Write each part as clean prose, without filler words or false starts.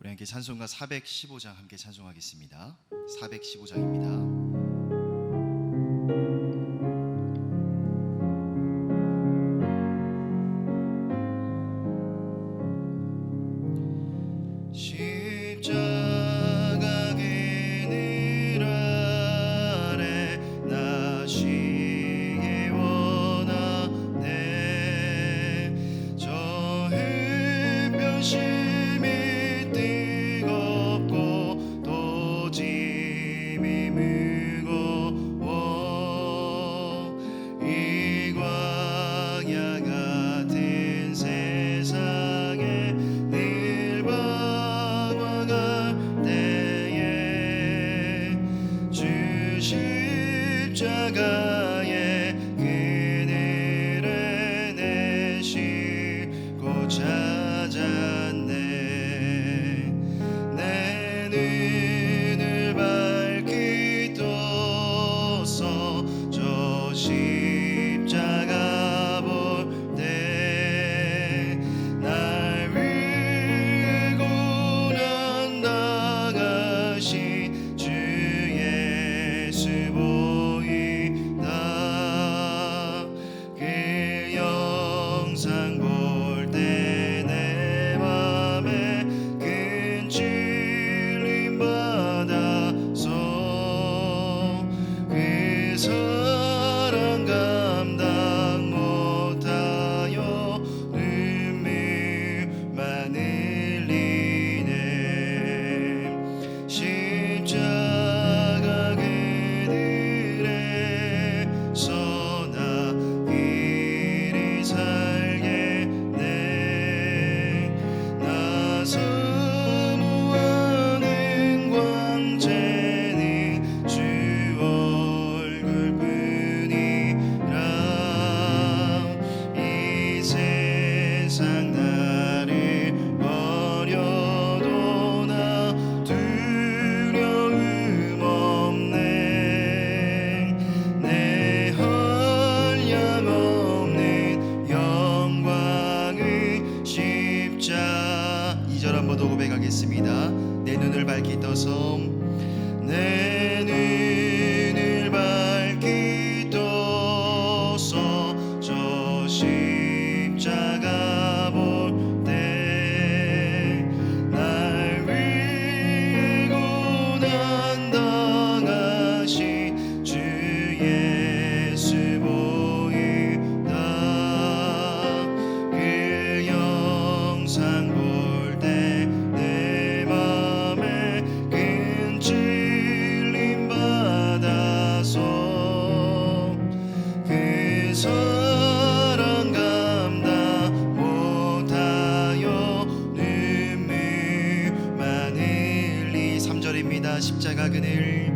우리 함께 찬송가 415장 함께 찬송하겠습니다. 415장입니다. 십자가에 그늘에 내시고 찾았네. 내 눈을 밝히 떴어. 저 십자가 볼 때 날 위해 고난 당하신 주 예수 내 눈을 밝히 떠서 내 눈을 밝히 떠서 저 십자가 볼 때 날 위해 고난 당하신 주 예수 보이다. 그 영상 볼 때 사랑 감당 못하여 눈물만 흘리 3절입니다. 십자가 그늘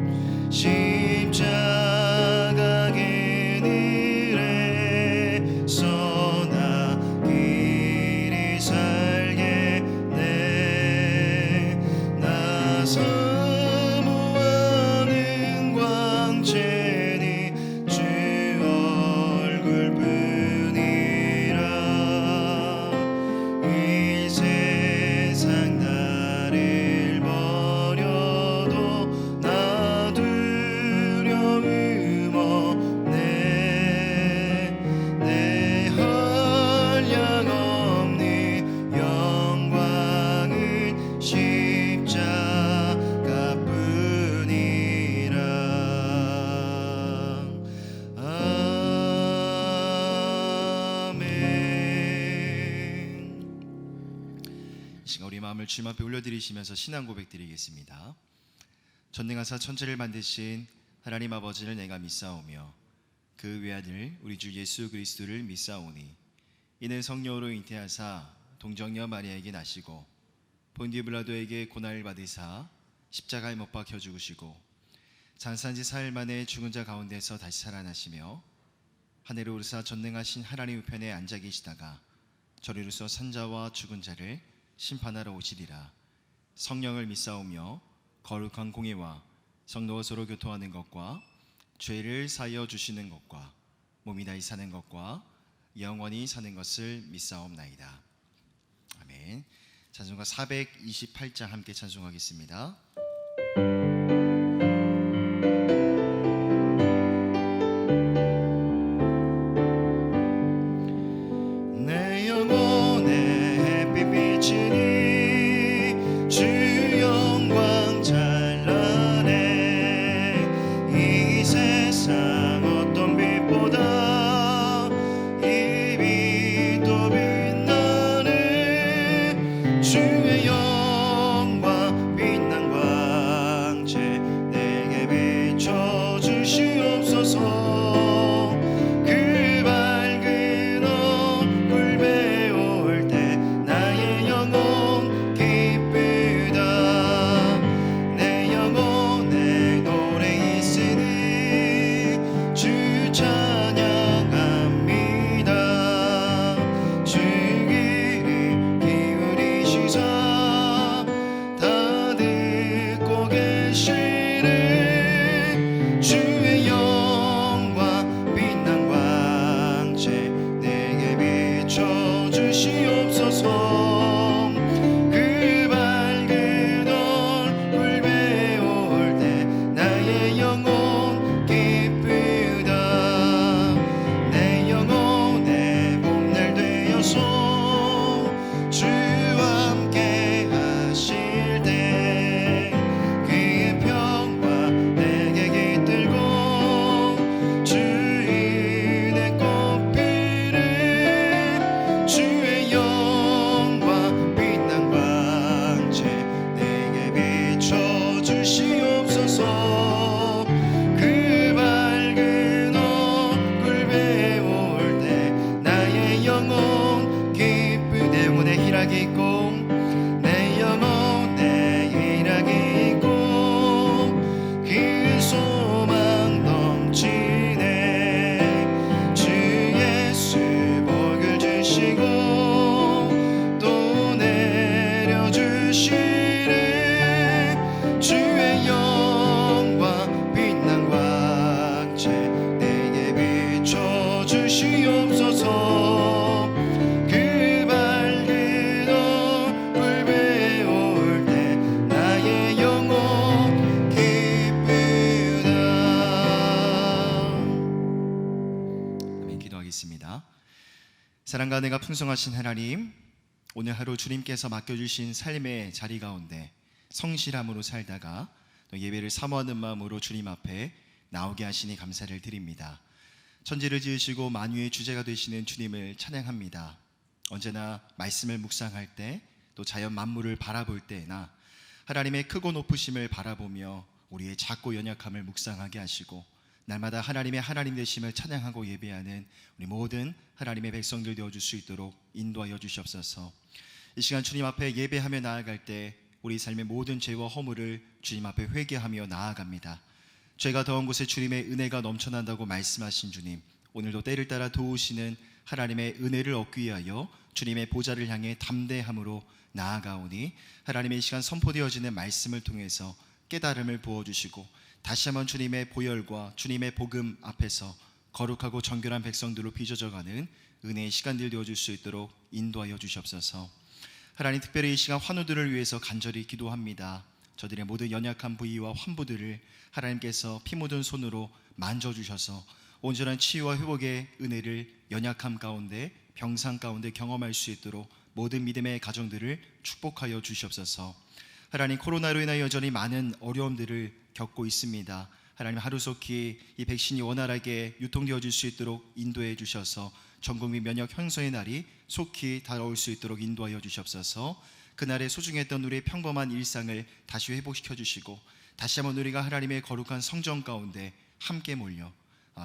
십자가 그늘에서 나 길이 살겠네. 나 사모하는 광채니 주 뿐이라. 이 세상 나를 버려도 나 두려움 없네. 내 한량 없는 영광은 십자가 뿐이라. 우리 마음을 주님 앞에 올려드리시면서 신앙 고백 드리겠습니다. 전능하사 천지를 만드신 하나님 아버지를 내가 믿사오며 그 외아들 우리 주 예수 그리스도를 믿사오니 이는 성령으로 잉태하사 동정녀 마리아에게 나시고 본디오 빌라도에게 고난을 받으사 십자가에 못 박혀 죽으시고 장사한 지 사흘 만에 죽은 자 가운데서 다시 살아나시며 하늘에 오르사 전능하신 하나님 우편에 앉아 계시다가 저리로서 산자와 죽은 자를 심판하러 오시리라. 성령을 믿사오며 거룩한 공예와 성도와 서로 교통하는 것과 죄를 사하여 주시는 것과 몸이 다시 사는 것과 영원히 사는 것을 믿사옵나이다. 아멘. 찬송가 428장 함께 찬송하겠습니다. 내 영혼의 햇빛 비치니 주 영광 찬란해. 이 세상 어떤 빛보다 이 빛도 빛나네. 주의 영광 빛난 광채 내게 비춰 주시옵소서. 사랑과 은혜가 풍성하신 하나님, 오늘 하루 주님께서 맡겨주신 삶의 자리 가운데 성실함으로 살다가 또 예배를 사모하는 마음으로 주님 앞에 나오게 하시니 감사를 드립니다. 천지를 지으시고 만유의 주제가 되시는 주님을 찬양합니다. 언제나 말씀을 묵상할 때, 또 자연 만물을 바라볼 때나 하나님의 크고 높으심을 바라보며 우리의 작고 연약함을 묵상하게 하시고, 날마다 하나님의 하나님 되심을 찬양하고 예배하는 우리 모든 하나님의 백성들 되어줄 수 있도록 인도하여 주시옵소서. 이 시간 주님 앞에 예배하며 나아갈 때 우리 삶의 모든 죄와 허물을 주님 앞에 회개하며 나아갑니다. 죄가 더한 곳에 주님의 은혜가 넘쳐난다고 말씀하신 주님, 오늘도 때를 따라 도우시는 하나님의 은혜를 얻기 위하여 주님의 보좌를 향해 담대함으로 나아가오니, 하나님의 이 시간 선포되어지는 말씀을 통해서 깨달음을 부어주시고 다시 한번 주님의 보혈과 주님의 복음 앞에서 거룩하고 정결한 백성들로 빚어져가는 은혜의 시간들 되어줄 수 있도록 인도하여 주시옵소서. 하나님, 특별히 이 시간 환우들을 위해서 간절히 기도합니다. 저들의 모든 연약한 부위와 환부들을 하나님께서 피 묻은 손으로 만져주셔서 온전한 치유와 회복의 은혜를 연약함 가운데, 병상 가운데 경험할 수 있도록 모든 믿음의 가정들을 축복하여 주시옵소서. 하나님, 코로나로 인하여 여전히 많은 어려움들을 겪고 있습니다. 하나님, 하루속히 이 백신이 원활하게 유통되어질 수 있도록 인도해 주셔서 전국민 면역 형성의 날이 속히 다가올 수 있도록 인도하여 주시옵소서. 그날에 소중했던 우리의 평범한 일상을 다시 회복시켜 주시고, 다시 한번 우리가 하나님의 거룩한 성전 가운데 함께 몰려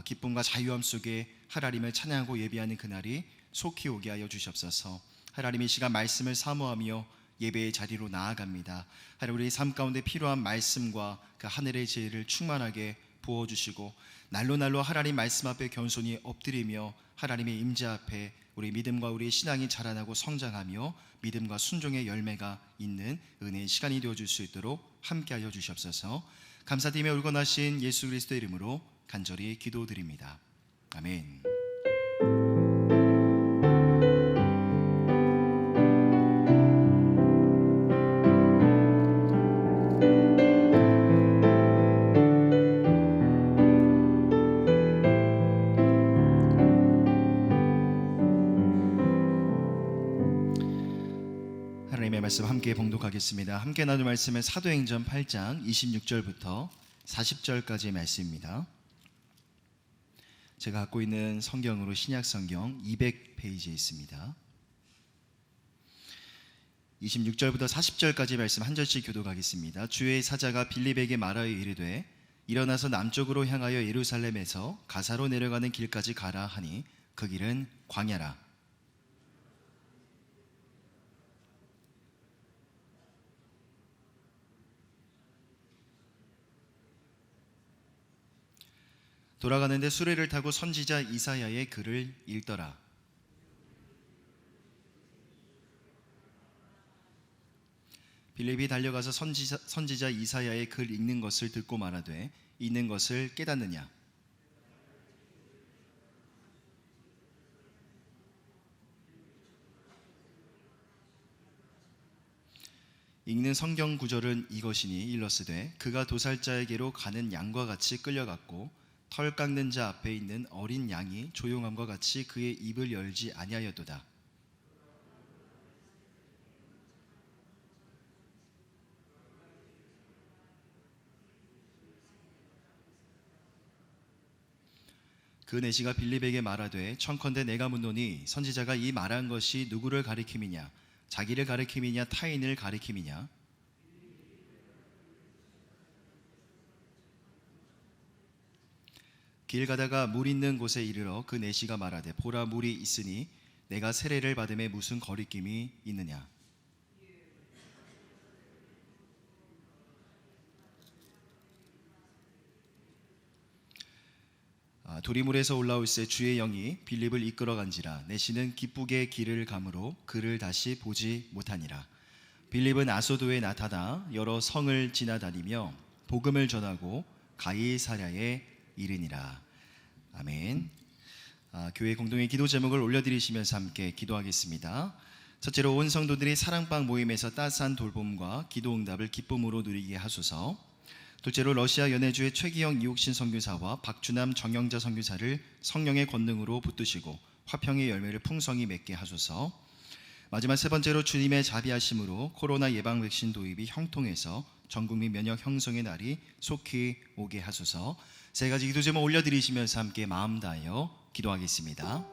기쁨과 자유함 속에 하나님을 찬양하고 예배하는 그날이 속히 오게 하여 주시옵소서. 하나님, 이 시간 말씀을 사모하며 예배의 자리로 나아갑니다. 하나님, 우리 삶 가운데 필요한 말씀과 그 하늘의 지혜를 충만하게 부어주시고, 날로 하나님 말씀 앞에 겸손히 엎드리며 하나님의 임재 앞에 우리 믿음과 우리의 신앙이 자라나고 성장하며 믿음과 순종의 열매가 있는 은혜의 시간이 되어줄 수 있도록 함께하여 주시옵소서. 감사드리며 울건하신 예수 그리스도의 이름으로 간절히 기도드립니다. 아멘. 하나님의 말씀 함께 봉독하겠습니다. 함께 나눌 말씀은 사도행전 8장 26절부터 40절까지의 말씀입니다. 제가 갖고 있는 성경으로 신약성경 200페이지에 있습니다. 26절부터 40절까지 말씀 한 절씩 교독하겠습니다. 주의 사자가 빌립에게 말하여 이르되 일어나서 남쪽으로 향하여 예루살렘에서 가사로 내려가는 길까지 가라 하니 그 길은 광야라. 돌아가는데 수레를 타고 선지자 이사야의 글을 읽더라. 빌립이 달려가서 선지자 이사야의 글 읽는 것을 듣고 말하되 읽는 것을 깨닫느냐? 읽는 성경 구절은 이것이니 일러스되 그가 도살자에게로 가는 양과 같이 끌려갔고 털 깎는 자 앞에 있는 어린 양이 조용함과 같이 그의 입을 열지 아니하였도다. 그 내시가 빌립에게 말하되 청컨대 내가 묻노니 선지자가 이 말한 것이 누구를 가리킴이냐? 자기를 가리킴이냐 타인을 가리킴이냐? 길 가다가 물 있는 곳에 이르러 그 내시가 말하되 보라 물이 있으니 내가 세례를 받음에 무슨 거리낌이 있느냐? 도리물에서 올라올새 주의 영이 빌립을 이끌어간지라. 내시는 기쁘게 길을 가므로 그를 다시 보지 못하니라. 빌립은 아소도에 나타나 여러 성을 지나다니며 복음을 전하고 가이사랴에 이르니라. 아멘. 교회 공동의 기도 제목을 올려드리시면서 함께 기도하겠습니다. 첫째로 온 성도들이 사랑방 모임에서 따스한 돌봄과 기도 응답을 기쁨으로 누리게 하소서. 둘째로 러시아 연해주의 최기영 이옥신 선교사와 박주남 정영자 선교사를 성령의 권능으로 붙드시고 화평의 열매를 풍성히 맺게 하소서. 마지막 세 번째로 주님의 자비하심으로 코로나 예방 백신 도입이 형통해서 전국민 면역 형성의 날이 속히 오게 하소서. 세 가지 기도 제목 올려드리시면서 함께 마음 다하여 기도하겠습니다.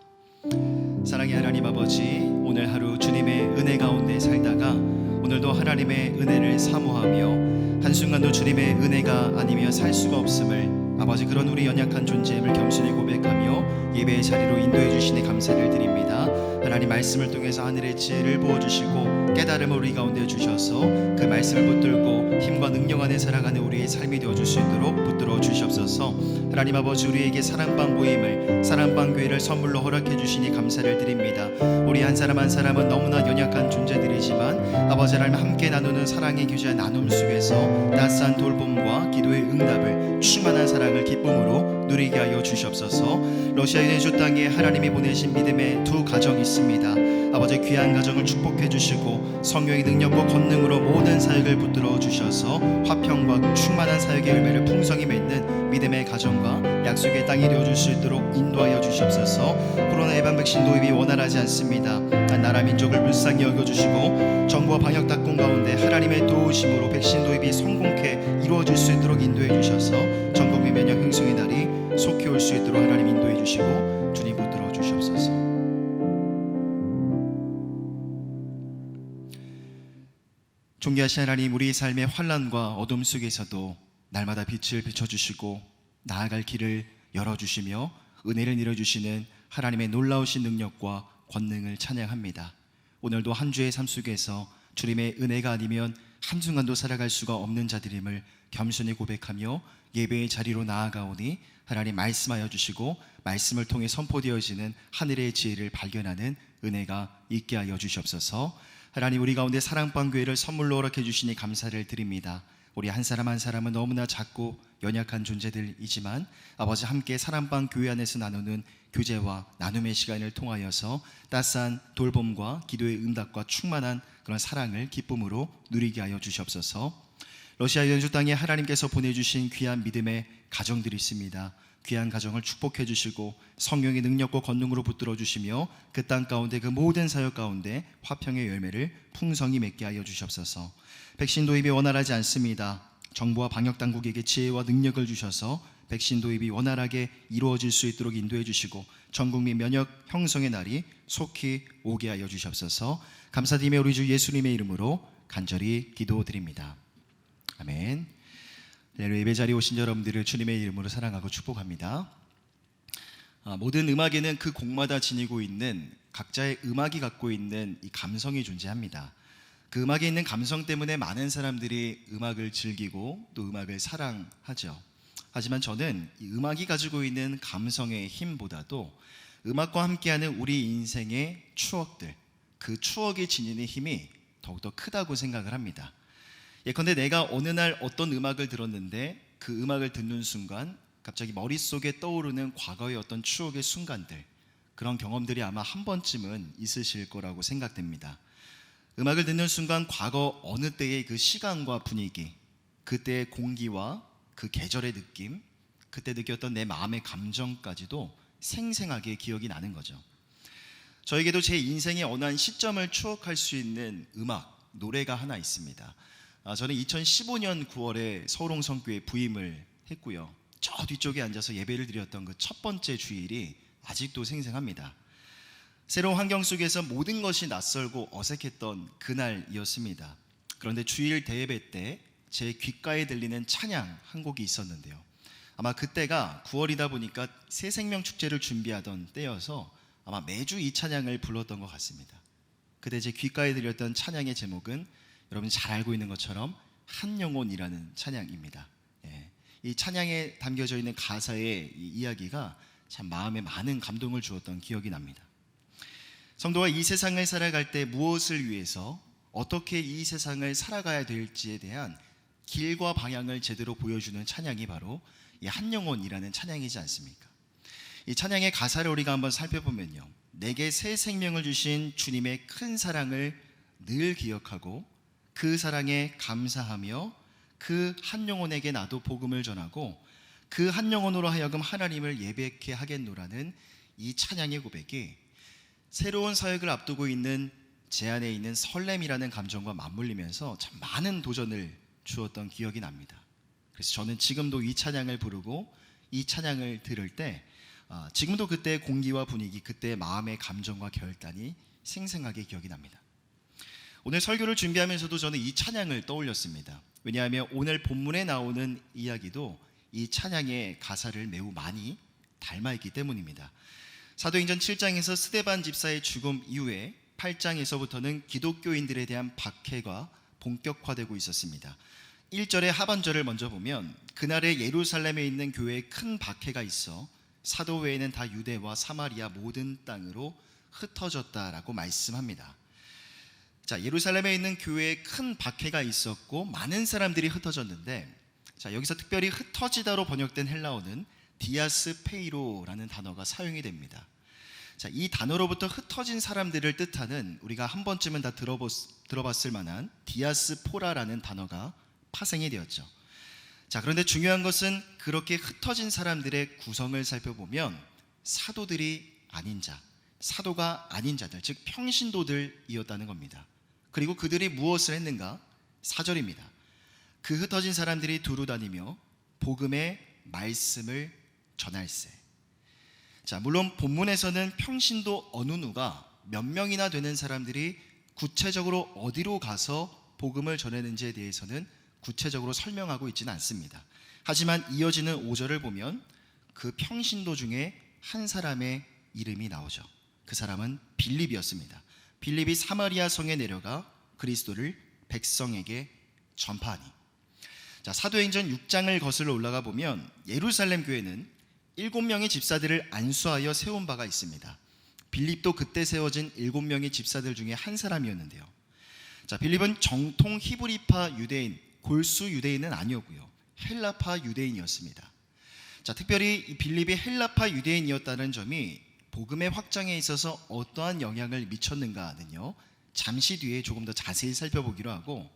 사랑의 하나님 아버지, 오늘 하루 주님의 은혜 가운데 살다가 오늘도 하나님의 은혜를 사모하며 한순간도 주님의 은혜가 아니며 살 수가 없음을 아버지, 그런 우리 연약한 존재임을 겸손히 고백하며 예배의 자리로 인도해 주시니 감사를 드립니다. 하나님 말씀을 통해서 하늘의 지혜를 부어주시고 깨달음을 우리 가운데 주셔서 그 말씀을 붙들고 힘과 능력 안에 살아가는 우리의 삶이 되어줄 수 있도록 붙들어 주시옵소서. 하나님 아버지, 우리에게 사랑방 모임을, 사랑방 교회를 선물로 허락해 주시니 감사를 드립니다. 우리 한 사람 한 사람은 너무나 연약한 존재들이지만 아버지 하나님 함께 나누는 사랑의 교제와 나눔 속에서 따스한 돌봄과 기도의 응답을, 충만한 사랑을 기쁨으로 누리게 하여 주시옵소서. 러시아 연해주 땅에 하나님이 보내신 믿음의 두 가정이 있습니다. 아버지, 귀한 가정을 축복해 주시고 성령의 능력과 권능으로 모든 사역을 붙들어 주셔서 화평과 충만한 사역의 열매를 풍성히 맺는 믿음의 가정과 약속의 땅이 되어줄 수 있도록 인도하여 주시옵소서. 코로나 예방 백신 도입이 원활하지 않습니다. 나라 민족을 불쌍히 여겨주시고 정부와 방역 당국 가운데 하나님의 도우심으로 백신 도입이 성공케 이루어질 수 있도록 인도해 주셔서 전국민 면역 형성의 날이 속히 올 수 있도록 하나님 인도해 주시고 주님 붙들어 주시옵소서. 존귀하신 하나님, 우리 삶의 환난과 어둠 속에서도 날마다 빛을 비춰주시고 나아갈 길을 열어주시며 은혜를 내려주시는 하나님의 놀라우신 능력과 권능을 찬양합니다. 오늘도 한 주의 삶 속에서 주님의 은혜가 아니면 한순간도 살아갈 수가 없는 자들임을 겸손히 고백하며 예배의 자리로 나아가오니 하나님 말씀하여 주시고 말씀을 통해 선포되어지는 하늘의 지혜를 발견하는 은혜가 있게 하여 주시옵소서. 하나님, 우리 가운데 사랑방 교회를 선물로 허락해 주시니 감사를 드립니다. 우리 한 사람 한 사람은 너무나 작고 연약한 존재들이지만 아버지, 함께 사랑방 교회 안에서 나누는 교제와 나눔의 시간을 통하여서 따스한 돌봄과 기도의 응답과 충만한 그런 사랑을 기쁨으로 누리게 하여 주시옵소서. 러시아 연주 땅에 하나님께서 보내주신 귀한 믿음의 가정들이 있습니다. 귀한 가정을 축복해 주시고 성령의 능력과 권능으로 붙들어 주시며 그 땅 가운데 그 모든 사역 가운데 화평의 열매를 풍성히 맺게 하여 주시옵소서. 백신 도입이 원활하지 않습니다. 정부와 방역 당국에게 지혜와 능력을 주셔서 백신 도입이 원활하게 이루어질 수 있도록 인도해 주시고 전국민 면역 형성의 날이 속히 오게 하여 주시옵소서. 감사드리며 우리 주 예수님의 이름으로 간절히 기도드립니다. 아멘. 할렐루야. 예배 자리에 오신 여러분들을 주님의 이름으로 사랑하고 축복합니다. 모든 음악에는 그 곡마다 지니고 있는 각자의 음악이 갖고 있는 이 감성이 존재합니다. 그 음악에 있는 감성 때문에 많은 사람들이 음악을 즐기고 또 음악을 사랑하죠. 하지만 저는 이 음악이 가지고 있는 감성의 힘보다도 음악과 함께하는 우리 인생의 추억들, 그 추억이 지니는 힘이 더욱더 크다고 생각을 합니다. 예컨대 내가 어느 날 어떤 음악을 들었는데 그 음악을 듣는 순간 갑자기 머릿속에 떠오르는 과거의 어떤 추억의 순간들, 그런 경험들이 아마 한 번쯤은 있으실 거라고 생각됩니다. 음악을 듣는 순간 과거 어느 때의 그 시간과 분위기, 그때의 공기와 그 계절의 느낌, 그때 느꼈던 내 마음의 감정까지도 생생하게 기억이 나는 거죠. 저에게도 제 인생의 어느 한 시점을 추억할 수 있는 음악, 노래가 하나 있습니다. 저는 2015년 9월에 서울홍성교회 부임을 했고요. 저 뒤쪽에 앉아서 예배를 드렸던 그 첫 번째 주일이 아직도 생생합니다. 새로운 환경 속에서 모든 것이 낯설고 어색했던 그날이었습니다. 그런데 주일 대예배 때 제 귓가에 들리는 찬양 한 곡이 있었는데요. 아마 그때가 9월이다 보니까 새생명 축제를 준비하던 때여서 아마 매주 이 찬양을 불렀던 것 같습니다. 그때 제 귓가에 들렸던 찬양의 제목은 여러분 잘 알고 있는 것처럼 한 영혼이라는 찬양입니다. 이 찬양에 담겨져 있는 가사의 이 이야기가 참 마음에 많은 감동을 주었던 기억이 납니다. 성도가 이 세상을 살아갈 때 무엇을 위해서 어떻게 이 세상을 살아가야 될지에 대한 길과 방향을 제대로 보여주는 찬양이 바로 이 한 영혼이라는 찬양이지 않습니까? 이 찬양의 가사를 우리가 한번 살펴보면요, 내게 새 생명을 주신 주님의 큰 사랑을 늘 기억하고 그 사랑에 감사하며 그 한 영혼에게 나도 복음을 전하고 그 한 영혼으로 하여금 하나님을 예배케 하겠노라는 이 찬양의 고백이 새로운 사역을 앞두고 있는 제 안에 있는 설렘이라는 감정과 맞물리면서 참 많은 도전을 주었던 기억이 납니다. 그래서 저는 지금도 이 찬양을 부르고 이 찬양을 들을 때 지금도 그때의 공기와 분위기, 그때의 마음의 감정과 결단이 생생하게 기억이 납니다. 오늘 설교를 준비하면서도 저는 이 찬양을 떠올렸습니다. 왜냐하면 오늘 본문에 나오는 이야기도 이 찬양의 가사를 매우 많이 닮아있기 때문입니다. 사도행전 7장에서 스데반 집사의 죽음 이후에 8장에서부터는 기독교인들에 대한 박해가 본격화되고 있었습니다. 1절의 하반절을 먼저 보면 그날에 예루살렘에 있는 교회에 큰 박해가 있어 사도 외에는 다 유대와 사마리아 모든 땅으로 흩어졌다라고 말씀합니다. 자, 예루살렘에 있는 교회에 큰 박해가 있었고 많은 사람들이 흩어졌는데, 자, 여기서 특별히 흩어지다로 번역된 헬라어는 디아스페이로라는 단어가 사용이 됩니다. 자, 이 단어로부터 흩어진 사람들을 뜻하는 우리가 한 번쯤은 다 들어봤을 만한 디아스포라라는 단어가 파생이 되었죠. 자, 그런데 중요한 것은 그렇게 흩어진 사람들의 구성을 살펴보면 사도들이 아닌 자, 사도가 아닌 자들, 즉 평신도들이었다는 겁니다. 그리고 그들이 무엇을 했는가? 4절입니다. 그 흩어진 사람들이 두루 다니며 복음의 말씀을 전할세. 자, 물론 본문에서는 평신도 어느 누가 몇 명이나 되는 사람들이 구체적으로 어디로 가서 복음을 전했는지에 대해서는 구체적으로 설명하고 있지는 않습니다. 하지만 이어지는 5절을 보면 그 평신도 중에 한 사람의 이름이 나오죠. 그 사람은 빌립이었습니다. 빌립이 사마리아 성에 내려가 그리스도를 백성에게 전파하니. 자, 사도행전 6장을 거슬러 올라가 보면 예루살렘 교회는 7명의 집사들을 안수하여 세운 바가 있습니다. 빌립도 그때 세워진 7명의 집사들 중에 한 사람이었는데요. 자, 빌립은 정통 히브리파 유대인, 골수 유대인은 아니었고요, 헬라파 유대인이었습니다. 자, 특별히 이 빌립이 헬라파 유대인이었다는 점이 복음의 확장에 있어서 어떠한 영향을 미쳤는가는요, 잠시 뒤에 조금 더 자세히 살펴보기로 하고,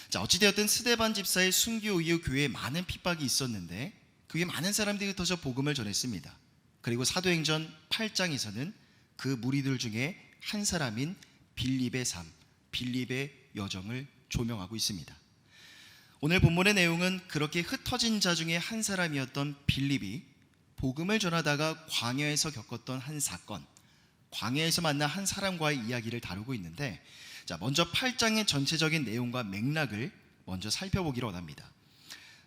자, 어찌되었든 스데반 집사의 순교 이후 교회에 많은 핍박이 있었는데 그 위에 많은 사람들이 흩어져 복음을 전했습니다. 그리고 사도행전 8장에서는 그 무리들 중에 한 사람인 빌립의 삶, 빌립의 여정을 조명하고 있습니다. 오늘 본문의 내용은 그렇게 흩어진 자 중에 한 사람이었던 빌립이 복음을 전하다가 광야에서 겪었던 한 사건, 광야에서 만난 한 사람과의 이야기를 다루고 있는데, 먼저 8장의 전체적인 내용과 맥락을 먼저 살펴보기로 원합니다.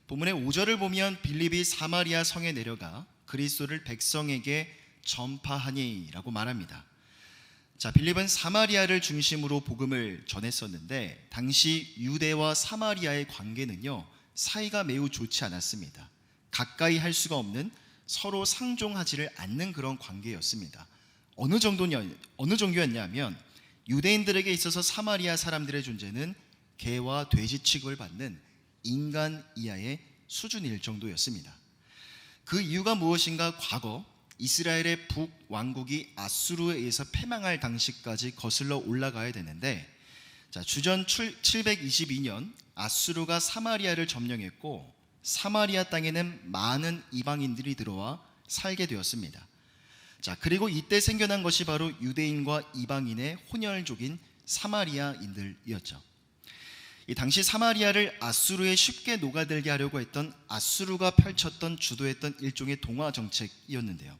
본문의 5절을 보면 빌립이 사마리아 성에 내려가 그리스도를 백성에게 전파하니라고 말합니다. 빌립은 사마리아를 중심으로 복음을 전했었는데, 당시 유대와 사마리아의 관계는요, 사이가 매우 좋지 않았습니다. 가까이 할 수가 없는, 서로 상종하지를 않는 그런 관계였습니다. 어느 정도였냐면 유대인들에게 있어서 사마리아 사람들의 존재는 개와 돼지 취급을 받는 인간 이하의 수준일 정도였습니다. 그 이유가 무엇인가? 과거 이스라엘의 북왕국이 아수르에 의해서 패망할 당시까지 거슬러 올라가야 되는데, 주전 722년 아수르가 사마리아를 점령했고 사마리아 땅에는 많은 이방인들이 들어와 살게 되었습니다. 그리고 이때 생겨난 것이 바로 유대인과 이방인의 혼혈족인 사마리아인들이었죠. 이 당시 사마리아를 아수르에 쉽게 녹아들게 하려고 했던 아수르가 펼쳤던 주도했던 일종의 동화 정책이었는데요.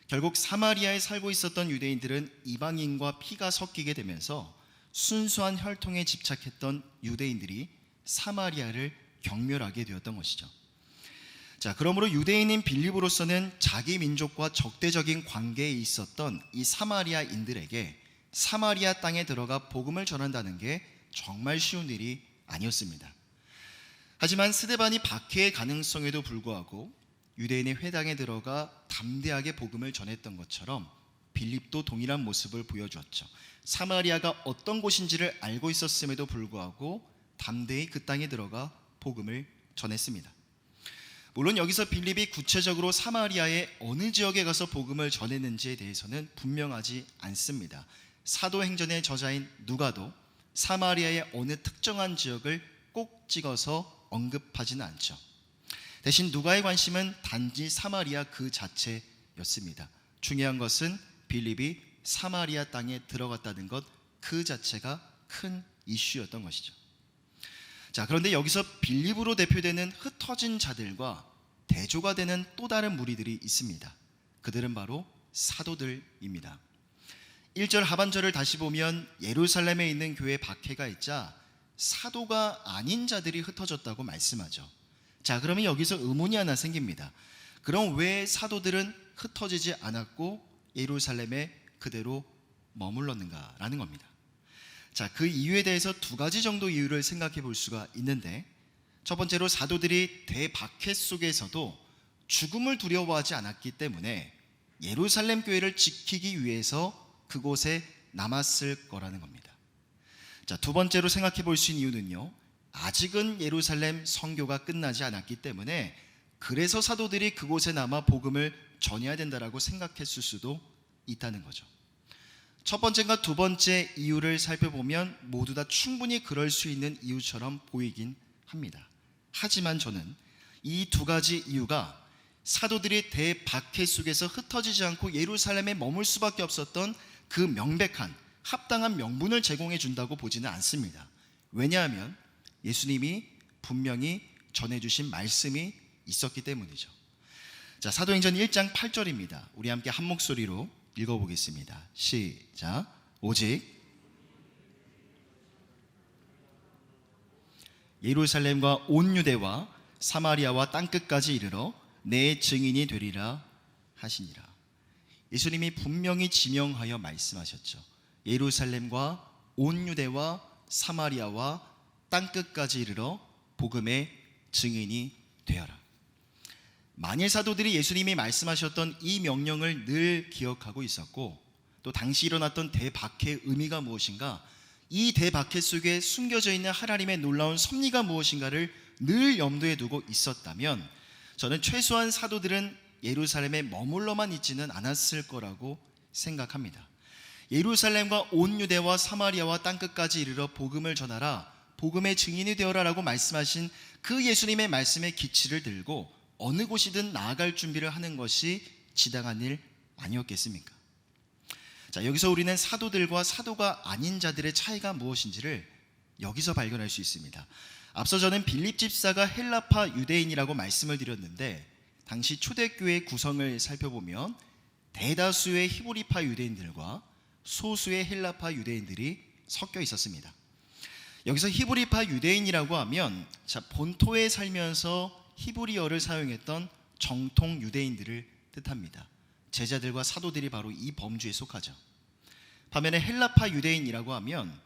결국 사마리아에 살고 있었던 유대인들은 이방인과 피가 섞이게 되면서 순수한 혈통에 집착했던 유대인들이 사마리아를 경멸하게 되었던 것이죠. 그러므로 유대인인 빌립으로서는 자기 민족과 적대적인 관계에 있었던 이 사마리아인들에게 사마리아 땅에 들어가 복음을 전한다는 게 정말 쉬운 일이 아니었습니다. 하지만 스데반이 박해의 가능성에도 불구하고 유대인의 회당에 들어가 담대하게 복음을 전했던 것처럼 빌립도 동일한 모습을 보여주었죠. 사마리아가 어떤 곳인지를 알고 있었음에도 불구하고 담대히 그 땅에 들어가 복음을 전했습니다. 물론 여기서 빌립이 구체적으로 사마리아의 어느 지역에 가서 복음을 전했는지에 대해서는 분명하지 않습니다. 사도행전의 저자인 누가도 사마리아의 어느 특정한 지역을 꼭 찍어서 언급하지는 않죠. 대신 누가의 관심은 단지 사마리아 그 자체였습니다. 중요한 것은 빌립이 사마리아 땅에 들어갔다는 것 그 자체가 큰 이슈였던 것이죠. 그런데 여기서 빌립으로 대표되는 흩어진 자들과 대조가 되는 또 다른 무리들이 있습니다. 그들은 바로 사도들입니다. 1절 하반절을 다시 보면 예루살렘에 있는 교회에 박해가 있자 사도가 아닌 자들이 흩어졌다고 말씀하죠. 그러면 여기서 의문이 하나 생깁니다. 그럼 왜 사도들은 흩어지지 않았고 예루살렘에 그대로 머물렀는가라는 겁니다. 그 이유에 대해서 두 가지 정도 이유를 생각해 볼 수가 있는데, 첫 번째로 사도들이 대박해 속에서도 죽음을 두려워하지 않았기 때문에 예루살렘 교회를 지키기 위해서 그곳에 남았을 거라는 겁니다. 두 번째로 생각해 볼 수 있는 이유는요, 아직은 예루살렘 선교가 끝나지 않았기 때문에 그래서 사도들이 그곳에 남아 복음을 전해야 된다라고 생각했을 수도 있다는 거죠. 첫 번째과 두 번째 이유를 살펴보면 모두 다 충분히 그럴 수 있는 이유처럼 보이긴 합니다. 하지만 저는 이 두 가지 이유가 사도들이 대박해 속에서 흩어지지 않고 예루살렘에 머물 수밖에 없었던 그 명백한 합당한 명분을 제공해 준다고 보지는 않습니다. 왜냐하면 예수님이 분명히 전해주신 말씀이 있었기 때문이죠. 사도행전 1장 8절입니다. 우리 함께 한 목소리로 읽어보겠습니다. 시작. 오직 예루살렘과 온 유대와 사마리아와 땅끝까지 이르러 내 증인이 되리라 하시니라. 예수님이 분명히 지명하여 말씀하셨죠. 예루살렘과 온 유대와 사마리아와 땅끝까지 이르러 복음의 증인이 되어라. 만일 사도들이 예수님이 말씀하셨던 이 명령을 늘 기억하고 있었고, 또 당시 일어났던 대박해의 의미가 무엇인가, 이 대박해 속에 숨겨져 있는 하나님의 놀라운 섭리가 무엇인가를 늘 염두에 두고 있었다면, 저는 최소한 사도들은 예루살렘에 머물러만 있지는 않았을 거라고 생각합니다. 예루살렘과 온 유대와 사마리아와 땅끝까지 이르러 복음을 전하라, 복음의 증인이 되어라 라고 말씀하신 그 예수님의 말씀의 기치를 들고 어느 곳이든 나아갈 준비를 하는 것이 지당한 일 아니었겠습니까? 자, 여기서 우리는 사도들과 사도가 아닌 자들의 차이가 무엇인지를 여기서 발견할 수 있습니다. 앞서 저는 빌립 집사가 헬라파 유대인이라고 말씀을 드렸는데, 당시 초대교회 구성을 살펴보면 대다수의 히브리파 유대인들과 소수의 헬라파 유대인들이 섞여 있었습니다. 여기서 히브리파 유대인이라고 하면 본토에 살면서 히브리어를 사용했던 정통 유대인들을 뜻합니다. 제자들과 사도들이 바로 이 범주에 속하죠. 반면에 헬라파 유대인이라고 하면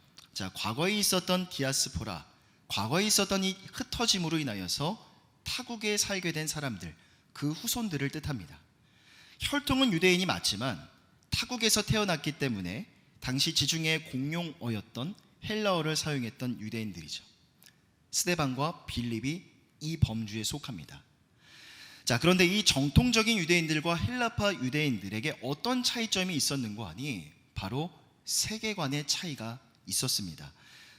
과거에 있었던 디아스포라, 과거에 있었던 이 흩어짐으로 인하여서 타국에 살게 된 사람들, 그 후손들을 뜻합니다. 혈통은 유대인이 맞지만 타국에서 태어났기 때문에 당시 지중해 공용어였던 헬라어를 사용했던 유대인들이죠. 스데반과 빌립이 이 범주에 속합니다. 자, 그런데 이 정통적인 유대인들과 헬라파 유대인들에게 어떤 차이점이 있었는고 하니 바로 세계관의 차이가 있었습니다.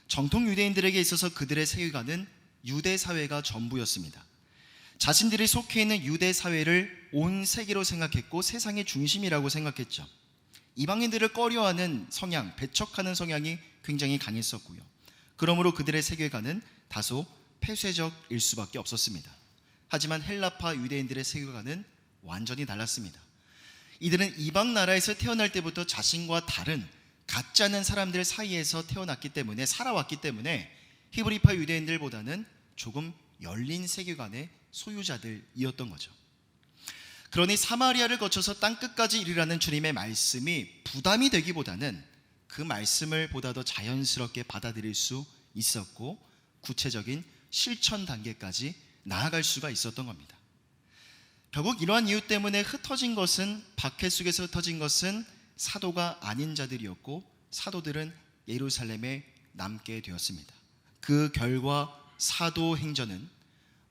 정통 유대인들에게 있어서 그들의 세계관은 유대 사회가 전부였습니다. 자신들이 속해 있는 유대 사회를 온 세계로 생각했고 세상의 중심이라고 생각했죠. 이방인들을 꺼려하는 성향, 배척하는 성향이 굉장히 강했었고요. 그러므로 그들의 세계관은 다소 폐쇄적일 수밖에 없었습니다. 하지만 헬라파 유대인들의 세계관은 완전히 달랐습니다. 이들은 이방 나라에서 태어날 때부터 자신과 다른 같지 않은 사람들 사이에서 태어났기 때문에, 살아왔기 때문에 히브리파 유대인들보다는 조금 열린 세계관의 소유자들이었던 거죠. 그러니 사마리아를 거쳐서 땅끝까지 이르라는 주님의 말씀이 부담이 되기보다는 그 말씀을 보다 더 자연스럽게 받아들일 수 있었고 구체적인 실천 단계까지 나아갈 수가 있었던 겁니다. 결국 이러한 이유 때문에 흩어진 것은, 박해 속에서 흩어진 것은 사도가 아닌 자들이었고 사도들은 예루살렘에 남게 되었습니다. 그 결과 사도행전은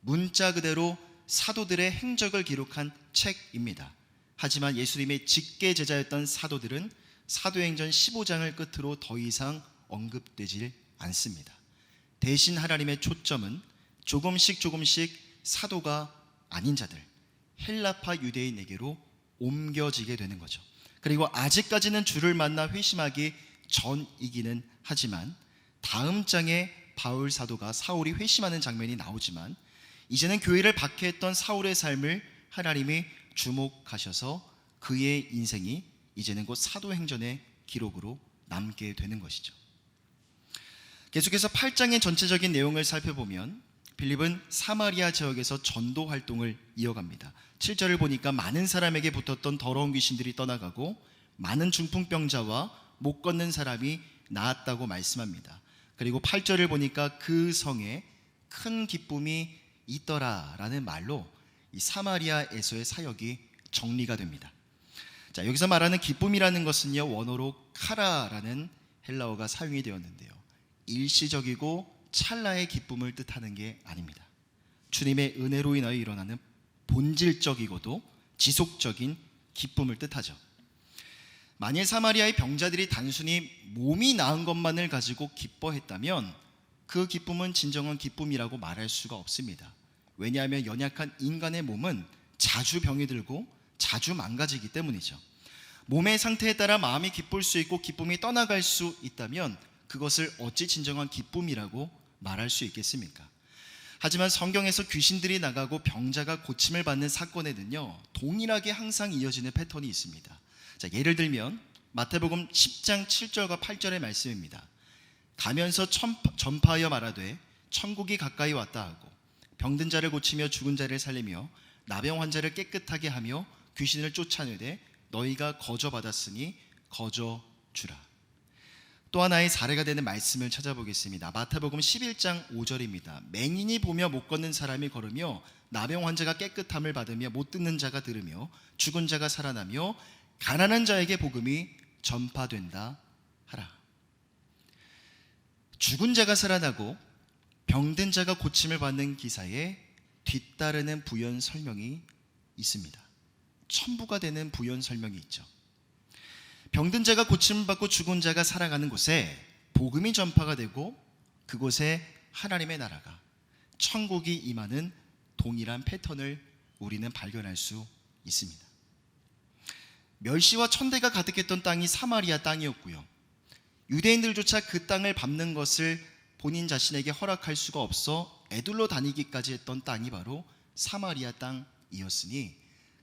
문자 그대로 사도들의 행적을 기록한 책입니다. 하지만 예수님의 직계 제자였던 사도들은 사도행전 15장을 끝으로 더 이상 언급되질 않습니다. 대신 하나님의 초점은 조금씩 사도가 아닌 자들, 헬라파 유대인에게로 옮겨지게 되는 거죠. 그리고 아직까지는 주를 만나 회심하기 전이기는 하지만 다음 장에 바울 사도가 사울이 회심하는 장면이 나오지만 이제는 교회를 박해했던 사울의 삶을 하나님이 주목하셔서 그의 인생이 이제는 곧 사도행전의 기록으로 남게 되는 것이죠. 계속해서 8장의 전체적인 내용을 살펴보면 빌립은 사마리아 지역에서 전도 활동을 이어갑니다. 7절을 보니까 많은 사람에게 붙었던 더러운 귀신들이 떠나가고 많은 중풍병자와 못 걷는 사람이 나았다고 말씀합니다. 그리고 8절을 보니까 그 성에 큰 기쁨이 있더라라는 말로 이 사마리아에서의 사역이 정리가 됩니다. 자, 여기서 말하는 기쁨이라는 것은요, 원어로 카라라는 헬라어가 사용이 되었는데요, 일시적이고 찰나의 기쁨을 뜻하는 게 아닙니다. 주님의 은혜로 인하여 일어나는 본질적이고도 지속적인 기쁨을 뜻하죠. 만일 사마리아의 병자들이 단순히 몸이 나은 것만을 가지고 기뻐했다면 그 기쁨은 진정한 기쁨이라고 말할 수가 없습니다. 왜냐하면 연약한 인간의 몸은 자주 병이 들고 자주 망가지기 때문이죠. 몸의 상태에 따라 마음이 기쁠 수 있고 기쁨이 떠나갈 수 있다면 그것을 어찌 진정한 기쁨이라고 말할 수 있겠습니까? 하지만 성경에서 귀신들이 나가고 병자가 고침을 받는 사건에는요, 동일하게 항상 이어지는 패턴이 있습니다. 자, 예를 들면 마태복음 10장 7절과 8절의 말씀입니다. 가면서 전파하여 말하되 천국이 가까이 왔다 하고 병든 자를 고치며 죽은 자를 살리며 나병 환자를 깨끗하게 하며 귀신을 쫓아내되 너희가 거저 받았으니 거저 주라. 또 하나의 사례가 되는 말씀을 찾아보겠습니다. 마태복음 11장 5절입니다. 맹인이 보며 못 걷는 사람이 걸으며 나병 환자가 깨끗함을 받으며 못 듣는 자가 들으며 죽은 자가 살아나며 가난한 자에게 복음이 전파된다 하라. 죽은 자가 살아나고 병든 자가 고침을 받는 기사에 뒤따르는 부연 설명이 있습니다. 첨부가 되는 부연 설명이 있죠. 병든 자가 고침을 받고 죽은 자가 살아가는 곳에 복음이 전파가 되고 그곳에 하나님의 나라가, 천국이 임하는 동일한 패턴을 우리는 발견할 수 있습니다. 멸시와 천대가 가득했던 땅이 사마리아 땅이었고요. 유대인들조차 그 땅을 밟는 것을 본인 자신에게 허락할 수가 없어 애둘러 다니기까지 했던 땅이 바로 사마리아 땅이었으니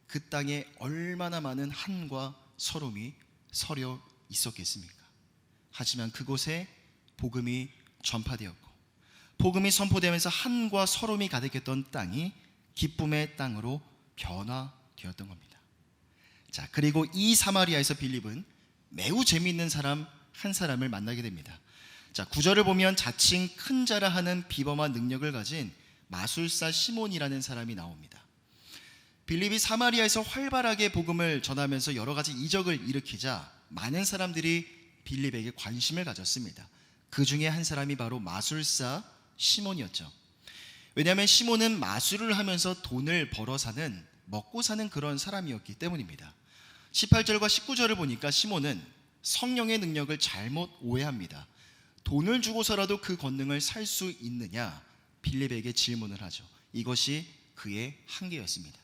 그 땅에 얼마나 많은 한과 서름이 서려 있었겠습니까? 하지만 그곳에 복음이 전파되었고 복음이 선포되면서 한과 서름이 가득했던 땅이 기쁨의 땅으로 변화되었던 겁니다. 자, 그리고 이 사마리아에서 빌립은 매우 재미있는 사람 한 사람을 만나게 됩니다. 자, 9절을 보면 자칭 큰 자라 하는 비범한 능력을 가진 마술사 시몬이라는 사람이 나옵니다. 빌립이 사마리아에서 활발하게 복음을 전하면서 여러 가지 이적을 일으키자 많은 사람들이 빌립에게 관심을 가졌습니다. 그 중에 한 사람이 바로 마술사 시몬이었죠. 왜냐하면 시몬은 마술을 하면서 돈을 벌어 사는, 먹고 사는 그런 사람이었기 때문입니다. 18절과 19절을 보니까 시몬은 성령의 능력을 잘못 오해합니다. 돈을 주고서라도 그 권능을 살 수 있느냐? 빌립에게 질문을 하죠. 이것이 그의 한계였습니다.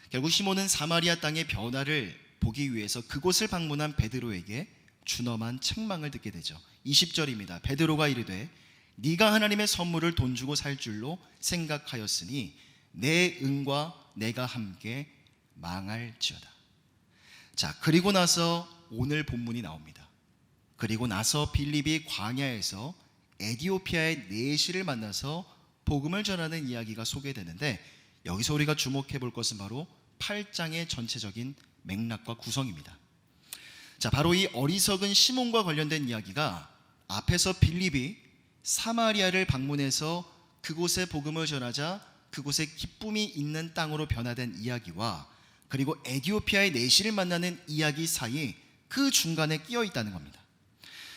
결국 시몬은 사마리아 땅의 변화를 보기 위해서 그곳을 방문한 베드로에게 준엄한 책망을 듣게 되죠. 20절입니다. 베드로가 이르되 네가 하나님의 선물을 돈 주고 살 줄로 생각하였으니 내 은과 내가 함께 망할지어다. 자, 그리고 나서 오늘 본문이 나옵니다. 그리고 나서 빌립이 광야에서 에디오피아의 내시를 만나서 복음을 전하는 이야기가 소개되는데, 여기서 우리가 주목해 볼 것은 바로 8장의 전체적인 맥락과 구성입니다. 자, 바로 이 어리석은 시몬과 관련된 이야기가 앞에서 빌립이 사마리아를 방문해서 그곳에 복음을 전하자 그곳에 기쁨이 있는 땅으로 변화된 이야기와 그리고 에디오피아의 내시를 만나는 이야기 사이 그 중간에 끼어 있다는 겁니다.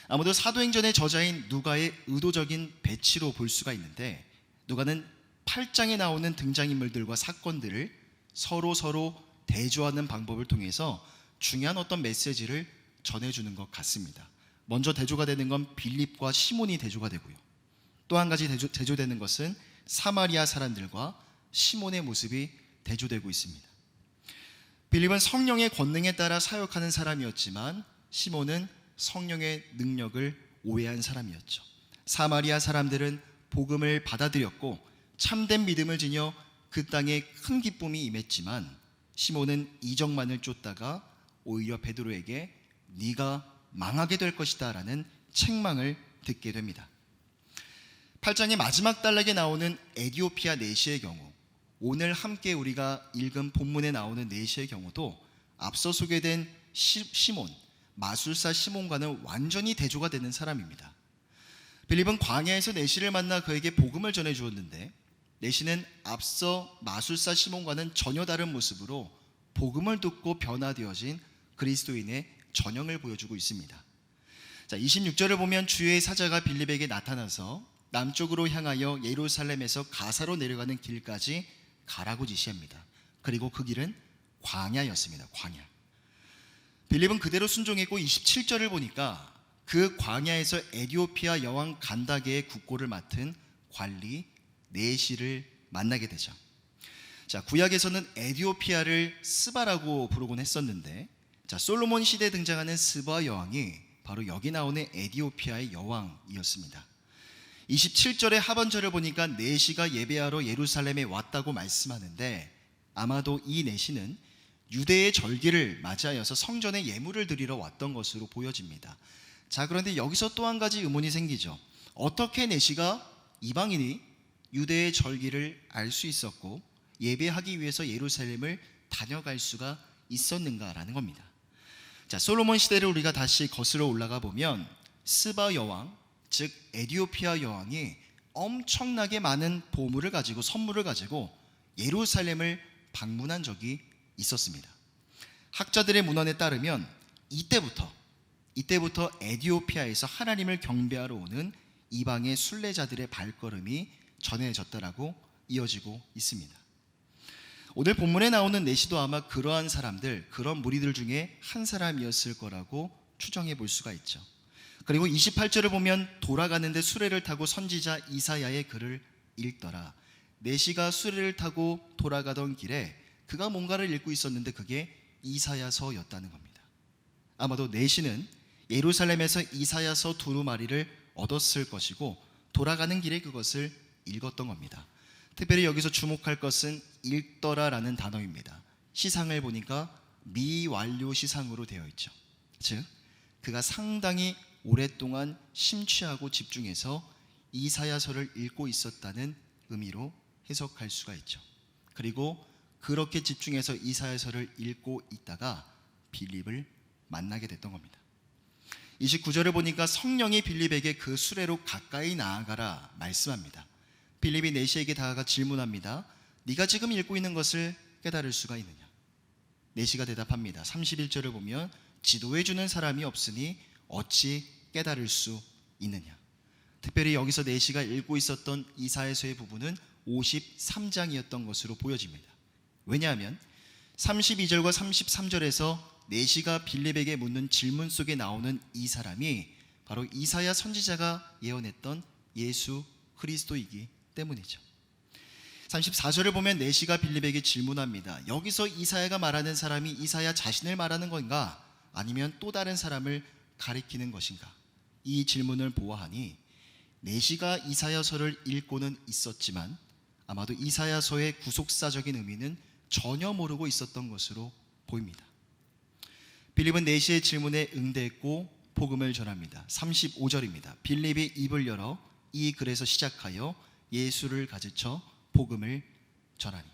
아무도 사도행전의 저자인 누가의 의도적인 배치로 볼 수가 있는데, 누가는 8장에 나오는 등장인물들과 사건들을 서로 대조하는 방법을 통해서 중요한 어떤 메시지를 전해주는 것 같습니다. 먼저 대조가 되는 건 빌립과 시몬이 대조가 되고요. 또 한 가지 대조되는 것은 사마리아 사람들과 시몬의 모습이 대조되고 있습니다. 빌립은 성령의 권능에 따라 사역하는 사람이었지만 시몬은 성령의 능력을 오해한 사람이었죠. 사마리아 사람들은 복음을 받아들였고 참된 믿음을 지녀 그 땅에 큰 기쁨이 임했지만 시몬은 이적만을 쫓다가 오히려 베드로에게 네가 망하게 될 것이다 라는 책망을 듣게 됩니다. 8장의 마지막 단락에 나오는 에디오피아 내시의 경우, 오늘 함께 우리가 읽은 본문에 나오는 내시의 경우도 앞서 소개된 시몬, 마술사 시몬과는 완전히 대조가 되는 사람입니다. 빌립은 광야에서 내시를 만나 그에게 복음을 전해 주었는데, 내시는 앞서 마술사 시몬과는 전혀 다른 모습으로 복음을 듣고 변화되어진 그리스도인의 전형을 보여주고 있습니다. 자, 26절을 보면 주의 사자가 빌립에게 나타나서 남쪽으로 향하여 예루살렘에서 가사로 내려가는 길까지 가라고 지시합니다. 그리고 그 길은 광야였습니다. 광야. 빌립은 그대로 순종했고 27절을 보니까 그 광야에서 에디오피아 여왕 간다게의 국고를 맡은 관리 내시를 만나게 되죠. 자, 구약에서는 에디오피아를 스바라고 부르곤 했었는데, 자, 솔로몬 시대에 등장하는 스바 여왕이 바로 여기 나오는 에디오피아의 여왕이었습니다. 27절의 하반절을 보니까 내시가 예배하러 예루살렘에 왔다고 말씀하는데, 아마도 이 내시는 유대의 절기를 맞이하여서 성전에 예물을 드리러 왔던 것으로 보여집니다. 자, 그런데 여기서 또 한 가지 의문이 생기죠. 어떻게 내시가 이방인이 유대의 절기를 알 수 있었고 예배하기 위해서 예루살렘을 다녀갈 수가 있었는가라는 겁니다. 자, 솔로몬 시대를 우리가 다시 거슬러 올라가 보면 스바 여왕, 즉 에디오피아 여왕이 엄청나게 많은 보물을 가지고, 선물을 가지고 예루살렘을 방문한 적이 있었습니다. 학자들의 문헌에 따르면 이때부터 에디오피아에서 하나님을 경배하러 오는 이방의 순례자들의 발걸음이 전해졌다라고 이어지고 있습니다. 오늘 본문에 나오는 내시도 아마 그러한 사람들, 그런 무리들 중에 한 사람이었을 거라고 추정해 볼 수가 있죠. 그리고 28절을 보면 돌아가는데 수레를 타고 선지자 이사야의 글을 읽더라. 내시가 수레를 타고 돌아가던 길에 그가 뭔가를 읽고 있었는데 그게 이사야서였다는 겁니다. 아마도 내시는 예루살렘에서 이사야서 두루마리를 얻었을 것이고 돌아가는 길에 그것을 읽었던 겁니다. 특별히 여기서 주목할 것은 읽더라라는 단어입니다. 시상을 보니까 미완료 시상으로 되어 있죠. 즉 그가 상당히 오랫동안 심취하고 집중해서 이사야서를 읽고 있었다는 의미로 해석할 수가 있죠. 그리고 그렇게 집중해서 이사야서를 읽고 있다가 빌립을 만나게 됐던 겁니다. 29절을 보니까 성령이 빌립에게 그 수레로 가까이 나아가라 말씀합니다. 빌립이 내시에게 다가가 질문합니다. 네가 지금 읽고 있는 것을 깨달을 수가 있느냐? 내시가 대답합니다. 31절을 보면 지도해 주는 사람이 없으니 어찌 깨달을 수 있느냐? 특별히 여기서 내시가 읽고 있었던 이사야서의 부분은 53장이었던 것으로 보여집니다. 왜냐하면 32절과 33절에서 내시가 빌립에게 묻는 질문 속에 나오는 이 사람이 바로 이사야 선지자가 예언했던 예수 그리스도이기 때문이죠. 34절을 보면 내시가 빌립에게 질문합니다. 여기서 이사야가 말하는 사람이 이사야 자신을 말하는 건가? 아니면 또 다른 사람을 가리키는 것인가? 이 질문을 보아하니 내시가 이사야서를 읽고는 있었지만 아마도 이사야서의 구속사적인 의미는 전혀 모르고 있었던 것으로 보입니다. 빌립은 내시의 질문에 응대했고 복음을 전합니다. 35절입니다. 빌립이 입을 열어 이 글에서 시작하여 예수를 가르쳐 복음을 전하니.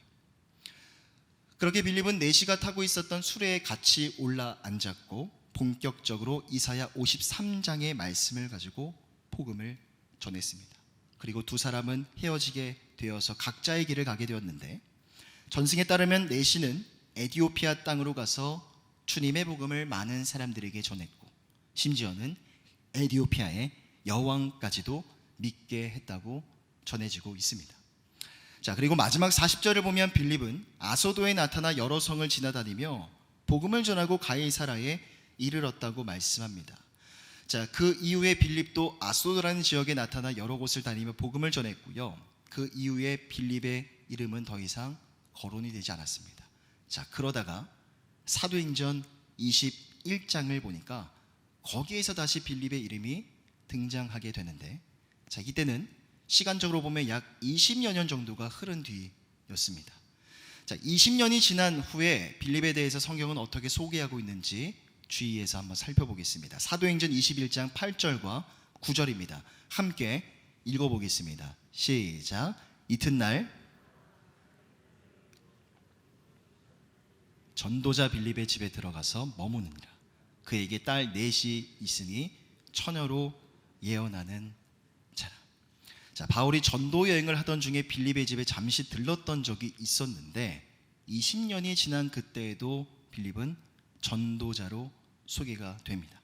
그렇게 빌립은 내시가 타고 있었던 수레에 같이 올라 앉았고 본격적으로 이사야 53장의 말씀을 가지고 복음을 전했습니다. 그리고 두 사람은 헤어지게 되어서 각자의 길을 가게 되었는데 전승에 따르면 내시는 에디오피아 땅으로 가서 주님의 복음을 많은 사람들에게 전했고 심지어는 에디오피아의 여왕까지도 믿게 했다고 전해지고 있습니다. 자, 그리고 마지막 40절을 보면 빌립은 아소도에 나타나 여러 성을 지나다니며 복음을 전하고 가이사라에 이르렀다고 말씀합니다. 자, 그 이후에 빌립도 아소도라는 지역에 나타나 여러 곳을 다니며 복음을 전했고요. 그 이후에 빌립의 이름은 더 이상 거론이 되지 않았습니다. 자, 그러다가 사도행전 21장을 보니까 거기에서 다시 빌립의 이름이 등장하게 되는데, 자, 이때는 시간적으로 보면 약 20여 년 정도가 흐른 뒤였습니다. 자, 20년이 지난 후에 빌립에 대해서 성경은 어떻게 소개하고 있는지 주의해서 한번 살펴보겠습니다. 사도행전 21장 8절과 9절입니다. 함께 읽어보겠습니다. 시작. 이튿날 전도자 빌립의 집에 들어가서 머무느니라. 그에게 딸 넷이 있으니 처녀로 예언하는 자라. 자, 바울이 전도 여행을 하던 중에 빌립의 집에 잠시 들렀던 적이 있었는데 20년이 지난 그때에도 빌립은 전도자로 소개가 됩니다.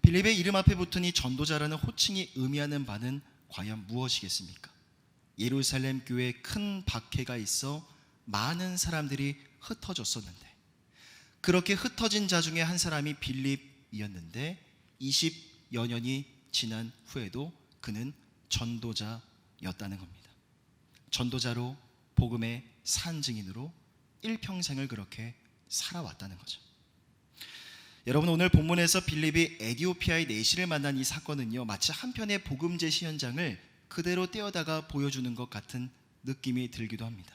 빌립의 이름 앞에 붙은 이 전도자라는 호칭이 의미하는 바는 과연 무엇이겠습니까? 예루살렘 교회에 큰 박해가 있어 많은 사람들이 흩어졌었는데 그렇게 흩어진 자 중에 한 사람이 빌립이었는데 20여 년이 지난 후에도 그는 전도자였다는 겁니다. 전도자로 복음의 산증인으로 일평생을 그렇게 살아왔다는 거죠. 여러분, 오늘 본문에서 빌립이 에디오피아의 내시를 만난 이 사건은요, 마치 한편의 복음 제시 현장을 그대로 떼어다가 보여주는 것 같은 느낌이 들기도 합니다.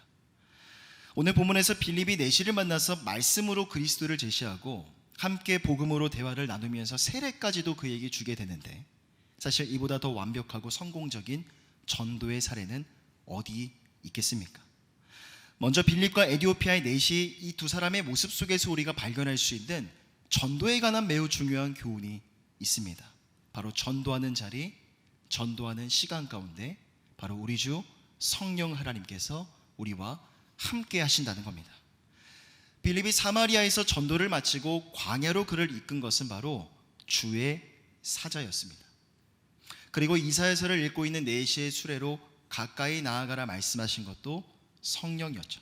오늘 본문에서 빌립이 내시를 만나서 말씀으로 그리스도를 제시하고 함께 복음으로 대화를 나누면서 세례까지도 그에게 주게 되는데 사실 이보다 더 완벽하고 성공적인 전도의 사례는 어디 있겠습니까? 먼저 빌립과 에디오피아의 내시, 이 두 사람의 모습 속에서 우리가 발견할 수 있는 전도에 관한 매우 중요한 교훈이 있습니다. 바로 전도하는 자리, 전도하는 시간 가운데 바로 우리 주 성령 하나님께서 우리와 함께 하신다는 겁니다. 빌립이 사마리아에서 전도를 마치고 광야로 그를 이끈 것은 바로 주의 사자였습니다. 그리고 이사야서를 읽고 있는 내시의 수레로 가까이 나아가라 말씀하신 것도 성령이었죠.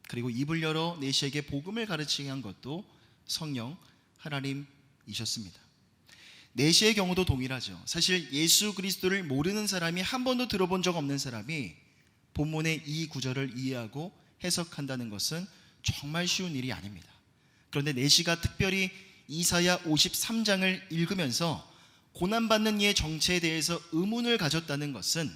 그리고 입을 열어 내시에게 복음을 가르치게 한 것도 성령 하나님이셨습니다. 내시의 경우도 동일하죠. 사실 예수 그리스도를 모르는 사람이 한 번도 들어본 적 없는 사람이 본문의 이 구절을 이해하고 해석한다는 것은 정말 쉬운 일이 아닙니다. 그런데 내시가 특별히 이사야 53장을 읽으면서 고난받는 이의 정체에 대해서 의문을 가졌다는 것은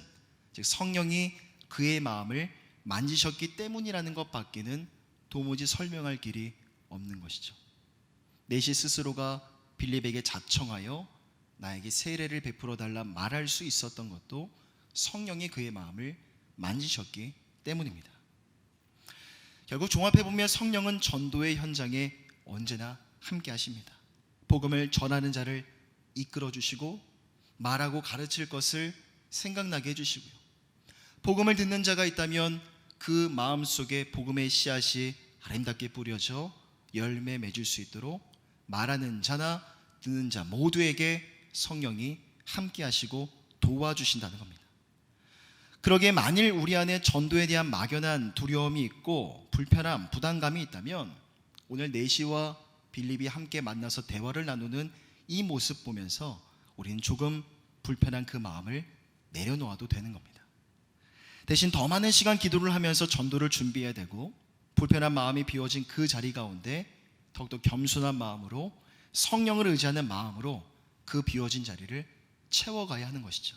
즉 성령이 그의 마음을 만지셨기 때문이라는 것밖에는 도무지 설명할 길이 없는 것이죠. 내시 스스로가 빌립에게 자청하여 나에게 세례를 베풀어 달라 말할 수 있었던 것도 성령이 그의 마음을 만지셨기 때문입니다. 결국 종합해보면 성령은 전도의 현장에 언제나 함께 하십니다. 복음을 전하는 자를 이끌어 주시고 말하고 가르칠 것을 생각나게 해주시고요, 복음을 듣는 자가 있다면 그 마음속에 복음의 씨앗이 아름답게 뿌려져 열매 맺을 수 있도록 말하는 자나 듣는 자 모두에게 성령이 함께 하시고 도와주신다는 겁니다. 그러기에 만일 우리 안에 전도에 대한 막연한 두려움이 있고 불편함, 부담감이 있다면 오늘 내시와 빌립이 함께 만나서 대화를 나누는 이 모습 보면서 우리는 조금 불편한 그 마음을 내려놓아도 되는 겁니다. 대신 더 많은 시간 기도를 하면서 전도를 준비해야 되고, 불편한 마음이 비워진 그 자리 가운데 더욱더 겸손한 마음으로, 성령을 의지하는 마음으로 그 비워진 자리를 채워가야 하는 것이죠.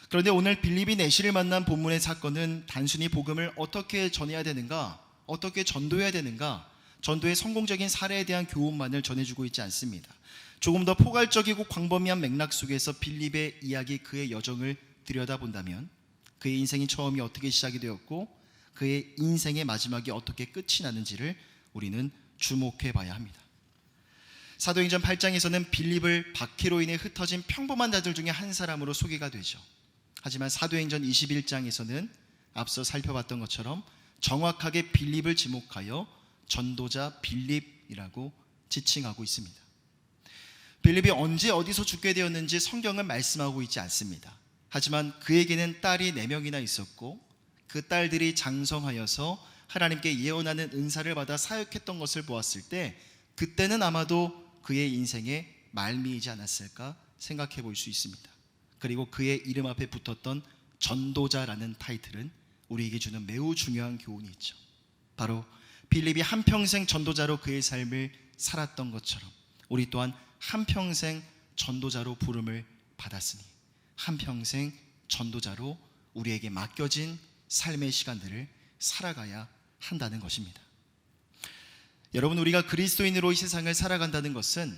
그런데 오늘 빌립이 내시를 만난 본문의 사건은 단순히 복음을 어떻게 전해야 되는가, 어떻게 전도해야 되는가, 전도의 성공적인 사례에 대한 교훈만을 전해주고 있지 않습니다. 조금 더 포괄적이고 광범위한 맥락 속에서 빌립의 이야기, 그의 여정을 들여다본다면 그의 인생이 처음이 어떻게 시작이 되었고 그의 인생의 마지막이 어떻게 끝이 나는지를 우리는 주목해 봐야 합니다. 사도행전 8장에서는 빌립을 박해로 인해 흩어진 평범한 자들 중에 한 사람으로 소개가 되죠. 하지만 사도행전 21장에서는 앞서 살펴봤던 것처럼 정확하게 빌립을 지목하여 전도자 빌립이라고 지칭하고 있습니다. 빌립이 언제 어디서 죽게 되었는지 성경은 말씀하고 있지 않습니다. 하지만 그에게는 딸이 4명이나 있었고 그 딸들이 장성하여서 하나님께 예언하는 은사를 받아 사역했던 것을 보았을 때 그때는 아마도 그의 인생의 말미이지 않았을까 생각해 볼 수 있습니다. 그리고 그의 이름 앞에 붙었던 전도자라는 타이틀은 우리에게 주는 매우 중요한 교훈이 있죠. 바로 빌립이 한평생 전도자로 그의 삶을 살았던 것처럼 우리 또한 한평생 전도자로 부름을 받았으니 한평생 전도자로 우리에게 맡겨진 삶의 시간들을 살아가야 한다는 것입니다. 여러분, 우리가 그리스도인으로 이 세상을 살아간다는 것은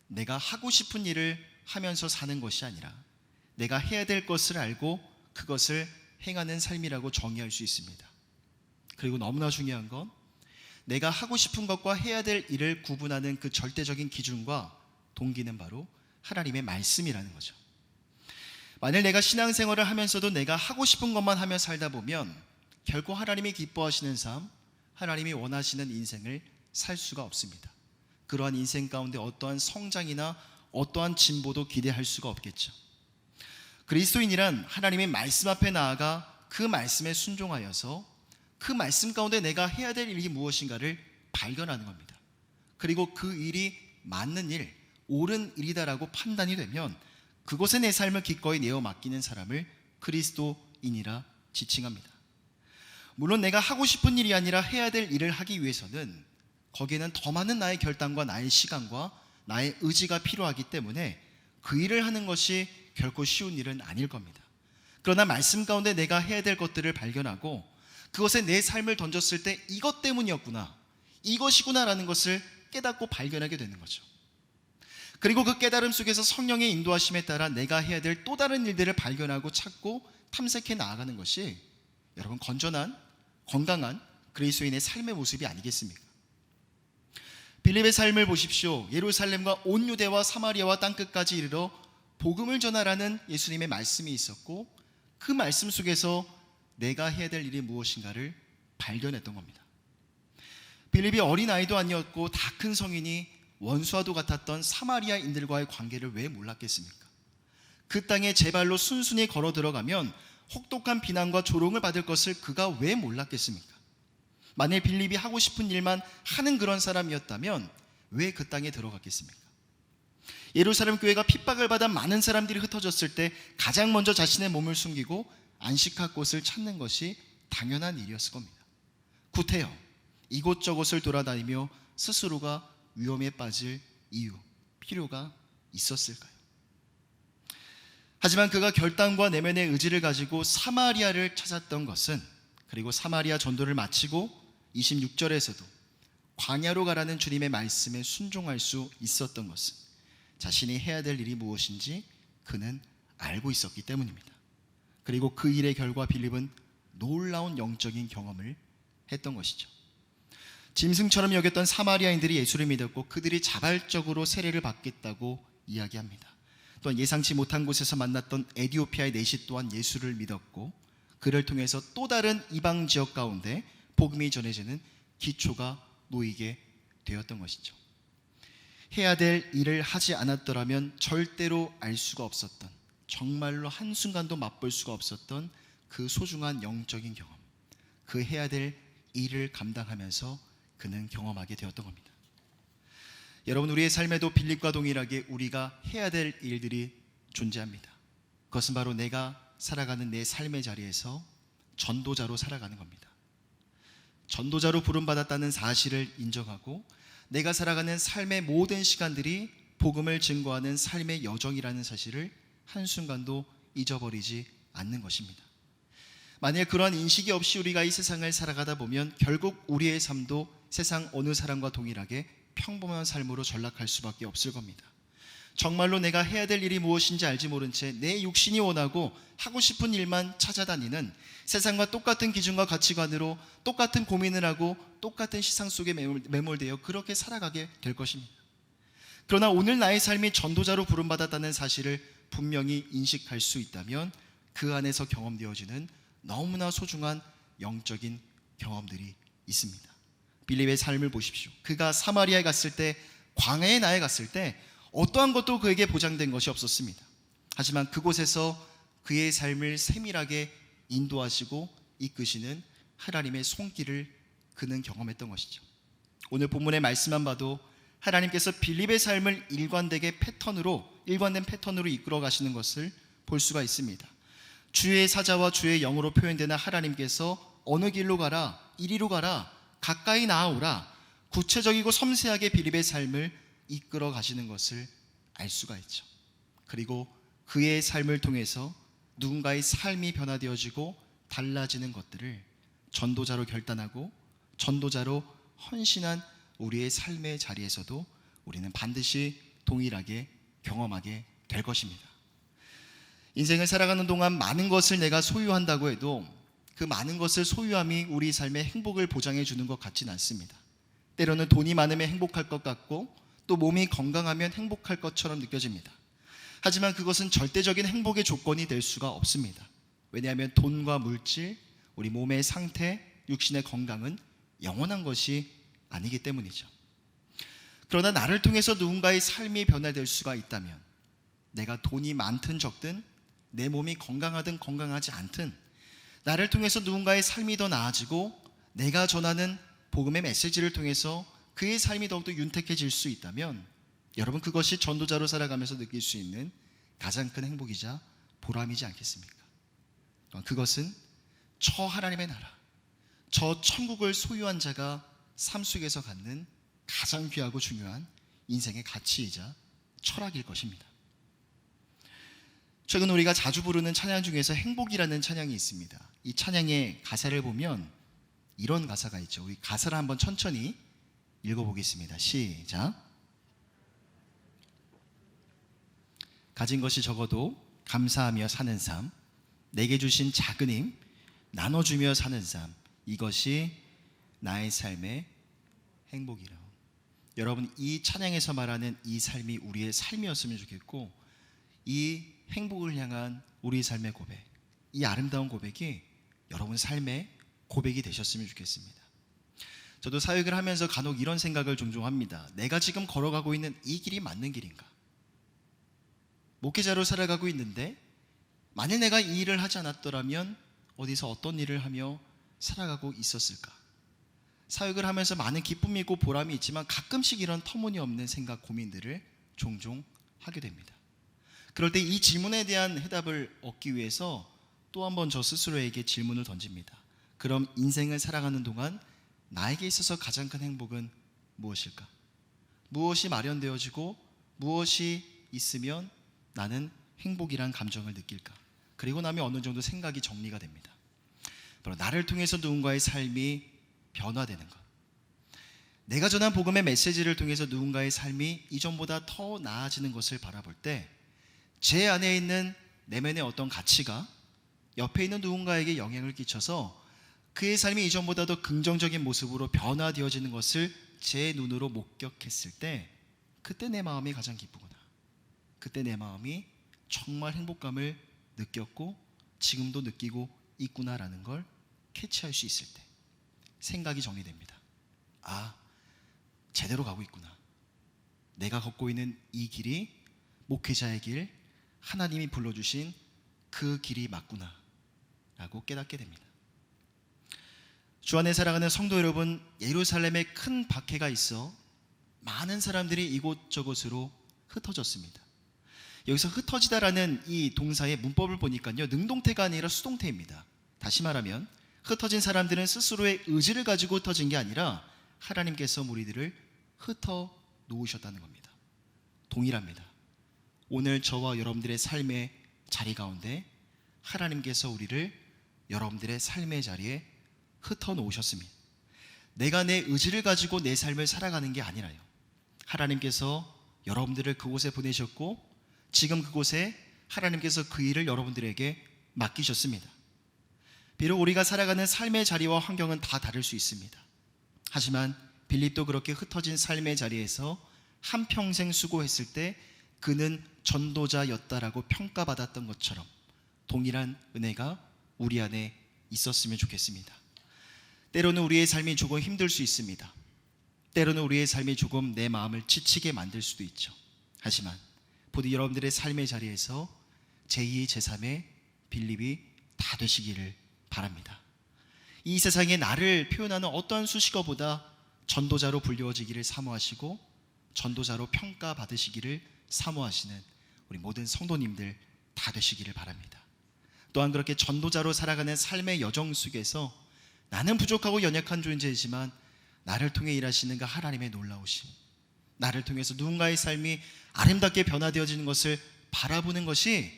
내가 하고 싶은 일을 하면서 사는 것이 아니라 내가 해야 될 것을 알고 그것을 행하는 삶이라고 정의할 수 있습니다. 그리고 너무나 중요한 건 내가 하고 싶은 것과 해야 될 일을 구분하는 그 절대적인 기준과 동기는 바로 하나님의 말씀이라는 거죠. 만일 내가 신앙생활을 하면서도 내가 하고 싶은 것만 하며 살다 보면 결코 하나님이 기뻐하시는 삶, 하나님이 원하시는 인생을 살 수가 없습니다. 그러한 인생 가운데 어떠한 성장이나 어떠한 진보도 기대할 수가 없겠죠. 그리스도인이란 하나님의 말씀 앞에 나아가 그 말씀에 순종하여서 그 말씀 가운데 내가 해야 될 일이 무엇인가를 발견하는 겁니다. 그리고 그 일이 맞는 일, 옳은 일이다라고 판단이 되면 그곳에 내 삶을 기꺼이 내어 맡기는 사람을 그리스도인이라 지칭합니다. 물론 내가 하고 싶은 일이 아니라 해야 될 일을 하기 위해서는 거기에는 더 많은 나의 결단과 나의 시간과 나의 의지가 필요하기 때문에 그 일을 하는 것이 결코 쉬운 일은 아닐 겁니다. 그러나 말씀 가운데 내가 해야 될 것들을 발견하고 그것에 내 삶을 던졌을 때 이것 때문이었구나, 이것이구나라는 것을 깨닫고 발견하게 되는 거죠. 그리고 그 깨달음 속에서 성령의 인도하심에 따라 내가 해야 될 또 다른 일들을 발견하고 찾고 탐색해 나아가는 것이 여러분 건전한, 건강한 그리스도인의 삶의 모습이 아니겠습니까? 빌립의 삶을 보십시오. 예루살렘과 온 유대와 사마리아와 땅끝까지 이르러 복음을 전하라는 예수님의 말씀이 있었고 그 말씀 속에서 내가 해야 될 일이 무엇인가를 발견했던 겁니다. 빌립이 어린아이도 아니었고 다 큰 성인이 원수와도 같았던 사마리아인들과의 관계를 왜 몰랐겠습니까? 그 땅에 제 발로 순순히 걸어 들어가면 혹독한 비난과 조롱을 받을 것을 그가 왜 몰랐겠습니까? 만일 빌립이 하고 싶은 일만 하는 그런 사람이었다면 왜 그 땅에 들어갔겠습니까? 예루살렘 교회가 핍박을 받아 많은 사람들이 흩어졌을 때 가장 먼저 자신의 몸을 숨기고 안식할 곳을 찾는 것이 당연한 일이었을 겁니다. 구태여 이곳저곳을 돌아다니며 스스로가 위험에 빠질 이유, 필요가 있었을까요? 하지만 그가 결단과 내면의 의지를 가지고 사마리아를 찾았던 것은, 그리고 사마리아 전도를 마치고 26절에서도 광야로 가라는 주님의 말씀에 순종할 수 있었던 것은 자신이 해야 될 일이 무엇인지 그는 알고 있었기 때문입니다. 그리고 그 일의 결과 빌립은 놀라운 영적인 경험을 했던 것이죠. 짐승처럼 여겼던 사마리아인들이 예수를 믿었고 그들이 자발적으로 세례를 받겠다고 이야기합니다. 또한 예상치 못한 곳에서 만났던 에디오피아의 내시 또한 예수를 믿었고 그를 통해서 또 다른 이방 지역 가운데 복음이 전해지는 기초가 놓이게 되었던 것이죠. 해야 될 일을 하지 않았더라면 절대로 알 수가 없었던, 정말로 한순간도 맛볼 수가 없었던 그 소중한 영적인 경험, 그 해야 될 일을 감당하면서 그는 경험하게 되었던 겁니다. 여러분, 우리의 삶에도 빌립과 동일하게 우리가 해야 될 일들이 존재합니다. 그것은 바로 내가 살아가는 내 삶의 자리에서 전도자로 살아가는 겁니다. 전도자로 부름받았다는 사실을 인정하고 내가 살아가는 삶의 모든 시간들이 복음을 증거하는 삶의 여정이라는 사실을 한순간도 잊어버리지 않는 것입니다. 만일 그러한 인식이 없이 우리가 이 세상을 살아가다 보면 결국 우리의 삶도 세상 어느 사람과 동일하게 평범한 삶으로 전락할 수밖에 없을 겁니다. 정말로 내가 해야 될 일이 무엇인지 알지 모른 채 내 육신이 원하고 하고 싶은 일만 찾아다니는, 세상과 똑같은 기준과 가치관으로 똑같은 고민을 하고 똑같은 시상 속에 매몰되어 그렇게 살아가게 될 것입니다. 그러나 오늘 나의 삶이 전도자로 부름받았다는 사실을 분명히 인식할 수 있다면 그 안에서 경험되어지는 너무나 소중한 영적인 경험들이 있습니다. 빌립의 삶을 보십시오. 그가 사마리아에 갔을 때, 광야에 나에 갔을 때 어떠한 것도 그에게 보장된 것이 없었습니다. 하지만 그곳에서 그의 삶을 세밀하게 인도하시고 이끄시는 하나님의 손길을 그는 경험했던 것이죠. 오늘 본문의 말씀만 봐도 하나님께서 빌립의 삶을 일관된 패턴으로 이끌어 가시는 것을 볼 수가 있습니다. 주의 사자와 주의 영으로 표현되는 하나님께서 어느 길로 가라, 이리로 가라, 가까이 나아오라, 구체적이고 섬세하게 빌립의 삶을 이끌어 가시는 것을 알 수가 있죠. 그리고 그의 삶을 통해서 누군가의 삶이 변화되어지고 달라지는 것들을 전도자로 결단하고 전도자로 헌신한 우리의 삶의 자리에서도 우리는 반드시 동일하게 경험하게 될 것입니다. 인생을 살아가는 동안 많은 것을 내가 소유한다고 해도 그 많은 것을 소유함이 우리 삶의 행복을 보장해 주는 것 같지는 않습니다. 때로는 돈이 많으면 행복할 것 같고 또 몸이 건강하면 행복할 것처럼 느껴집니다. 하지만 그것은 절대적인 행복의 조건이 될 수가 없습니다. 왜냐하면 돈과 물질, 우리 몸의 상태, 육신의 건강은 영원한 것이 아니기 때문이죠. 그러나 나를 통해서 누군가의 삶이 변화될 수가 있다면, 내가 돈이 많든 적든, 내 몸이 건강하든 건강하지 않든 나를 통해서 누군가의 삶이 더 나아지고 내가 전하는 복음의 메시지를 통해서 그의 삶이 더욱더 윤택해질 수 있다면, 여러분, 그것이 전도자로 살아가면서 느낄 수 있는 가장 큰 행복이자 보람이지 않겠습니까? 그것은 저 하나님의 나라, 저 천국을 소유한 자가 삶 속에서 갖는 가장 귀하고 중요한 인생의 가치이자 철학일 것입니다. 최근 우리가 자주 부르는 찬양 중에서 행복이라는 찬양이 있습니다. 이 찬양의 가사를 보면 이런 가사가 있죠. 우리 가사를 한번 천천히 읽어보겠습니다. 시작. 가진 것이 적어도 감사하며 사는 삶, 내게 주신 작은 힘 나눠주며 사는 삶, 이것이 나의 삶의 행복이라. 여러분, 이 찬양에서 말하는 이 삶이 우리의 삶이었으면 좋겠고, 이 행복을 향한 우리 삶의 고백, 이 아름다운 고백이 여러분 삶의 고백이 되셨으면 좋겠습니다. 저도 사역을 하면서 간혹 이런 생각을 종종 합니다. 내가 지금 걸어가고 있는 이 길이 맞는 길인가? 목회자로 살아가고 있는데 만일 내가 이 일을 하지 않았더라면 어디서 어떤 일을 하며 살아가고 있었을까? 사역을 하면서 많은 기쁨이 있고 보람이 있지만 가끔씩 이런 터무니없는 생각, 고민들을 종종 하게 됩니다. 그럴 때 이 질문에 대한 해답을 얻기 위해서 또 한 번 저 스스로에게 질문을 던집니다. 그럼 인생을 살아가는 동안 나에게 있어서 가장 큰 행복은 무엇일까? 무엇이 마련되어지고 무엇이 있으면 나는 행복이란 감정을 느낄까? 그리고 나면 어느 정도 생각이 정리가 됩니다. 바로 나를 통해서 누군가의 삶이 변화되는 것. 내가 전한 복음의 메시지를 통해서 누군가의 삶이 이전보다 더 나아지는 것을 바라볼 때 제 안에 있는 내면의 어떤 가치가 옆에 있는 누군가에게 영향을 끼쳐서 그의 삶이 이전보다 더 긍정적인 모습으로 변화되어지는 것을 제 눈으로 목격했을 때 그때 내 마음이 가장 기쁘구나. 그때 내 마음이 정말 행복감을 느꼈고 지금도 느끼고 있구나라는 걸 캐치할 수 있을 때 생각이 정리됩니다. 아, 제대로 가고 있구나. 내가 걷고 있는 이 길이 목회자의 길, 하나님이 불러주신 그 길이 맞구나 라고 깨닫게 됩니다. 주 안에 살아가는 성도 여러분, 예루살렘에 큰 박해가 있어 많은 사람들이 이곳저곳으로 흩어졌습니다. 여기서 흩어지다라는 이 동사의 문법을 보니까요, 능동태가 아니라 수동태입니다. 다시 말하면 흩어진 사람들은 스스로의 의지를 가지고 흩어진 게 아니라 하나님께서 무리들을 흩어 놓으셨다는 겁니다. 동일합니다. 오늘 저와 여러분들의 삶의 자리 가운데 하나님께서 우리를 여러분들의 삶의 자리에 흩어 놓으셨습니다. 내가 내 의지를 가지고 내 삶을 살아가는 게 아니라요, 하나님께서 여러분들을 그곳에 보내셨고 지금 그곳에 하나님께서 그 일을 여러분들에게 맡기셨습니다. 비록 우리가 살아가는 삶의 자리와 환경은 다 다를 수 있습니다. 하지만 빌립도 그렇게 흩어진 삶의 자리에서 한평생 수고했을 때 그는 전도자였다라고 평가받았던 것처럼 동일한 은혜가 우리 안에 있었으면 좋겠습니다. 때로는 우리의 삶이 조금 힘들 수 있습니다. 때로는 우리의 삶이 조금 내 마음을 지치게 만들 수도 있죠. 하지만 부디 여러분들의 삶의 자리에서 제2, 제3의 빌립이 다 되시기를 바랍니다. 이 세상에 나를 표현하는 어떠한 수식어보다 전도자로 불리워지기를 사모하시고 전도자로 평가받으시기를 사모하시는 우리 모든 성도님들 다 되시기를 바랍니다. 또한 그렇게 전도자로 살아가는 삶의 여정 속에서 나는 부족하고 연약한 존재이지만 나를 통해 일하시는 그 하나님의 놀라우심, 나를 통해서 누군가의 삶이 아름답게 변화되어지는 것을 바라보는 것이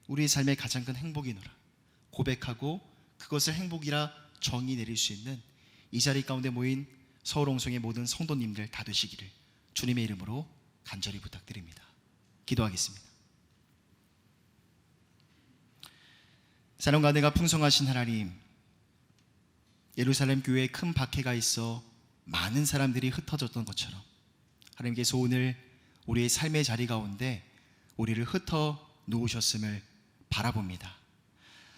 우리의 삶의 가장 큰 행복이노라 고백하고 그것을 행복이라 정의 내릴 수 있는 이 자리 가운데 모인 서울홍성의 모든 성도님들 다 되시기를 주님의 이름으로 간절히 부탁드립니다. 기도하겠습니다. 사랑과 은혜가 풍성하신 하나님, 예루살렘 교회에 큰 박해가 있어 많은 사람들이 흩어졌던 것처럼 하나님께서 오늘 우리의 삶의 자리 가운데 우리를 흩어 놓으셨음을 바라봅니다.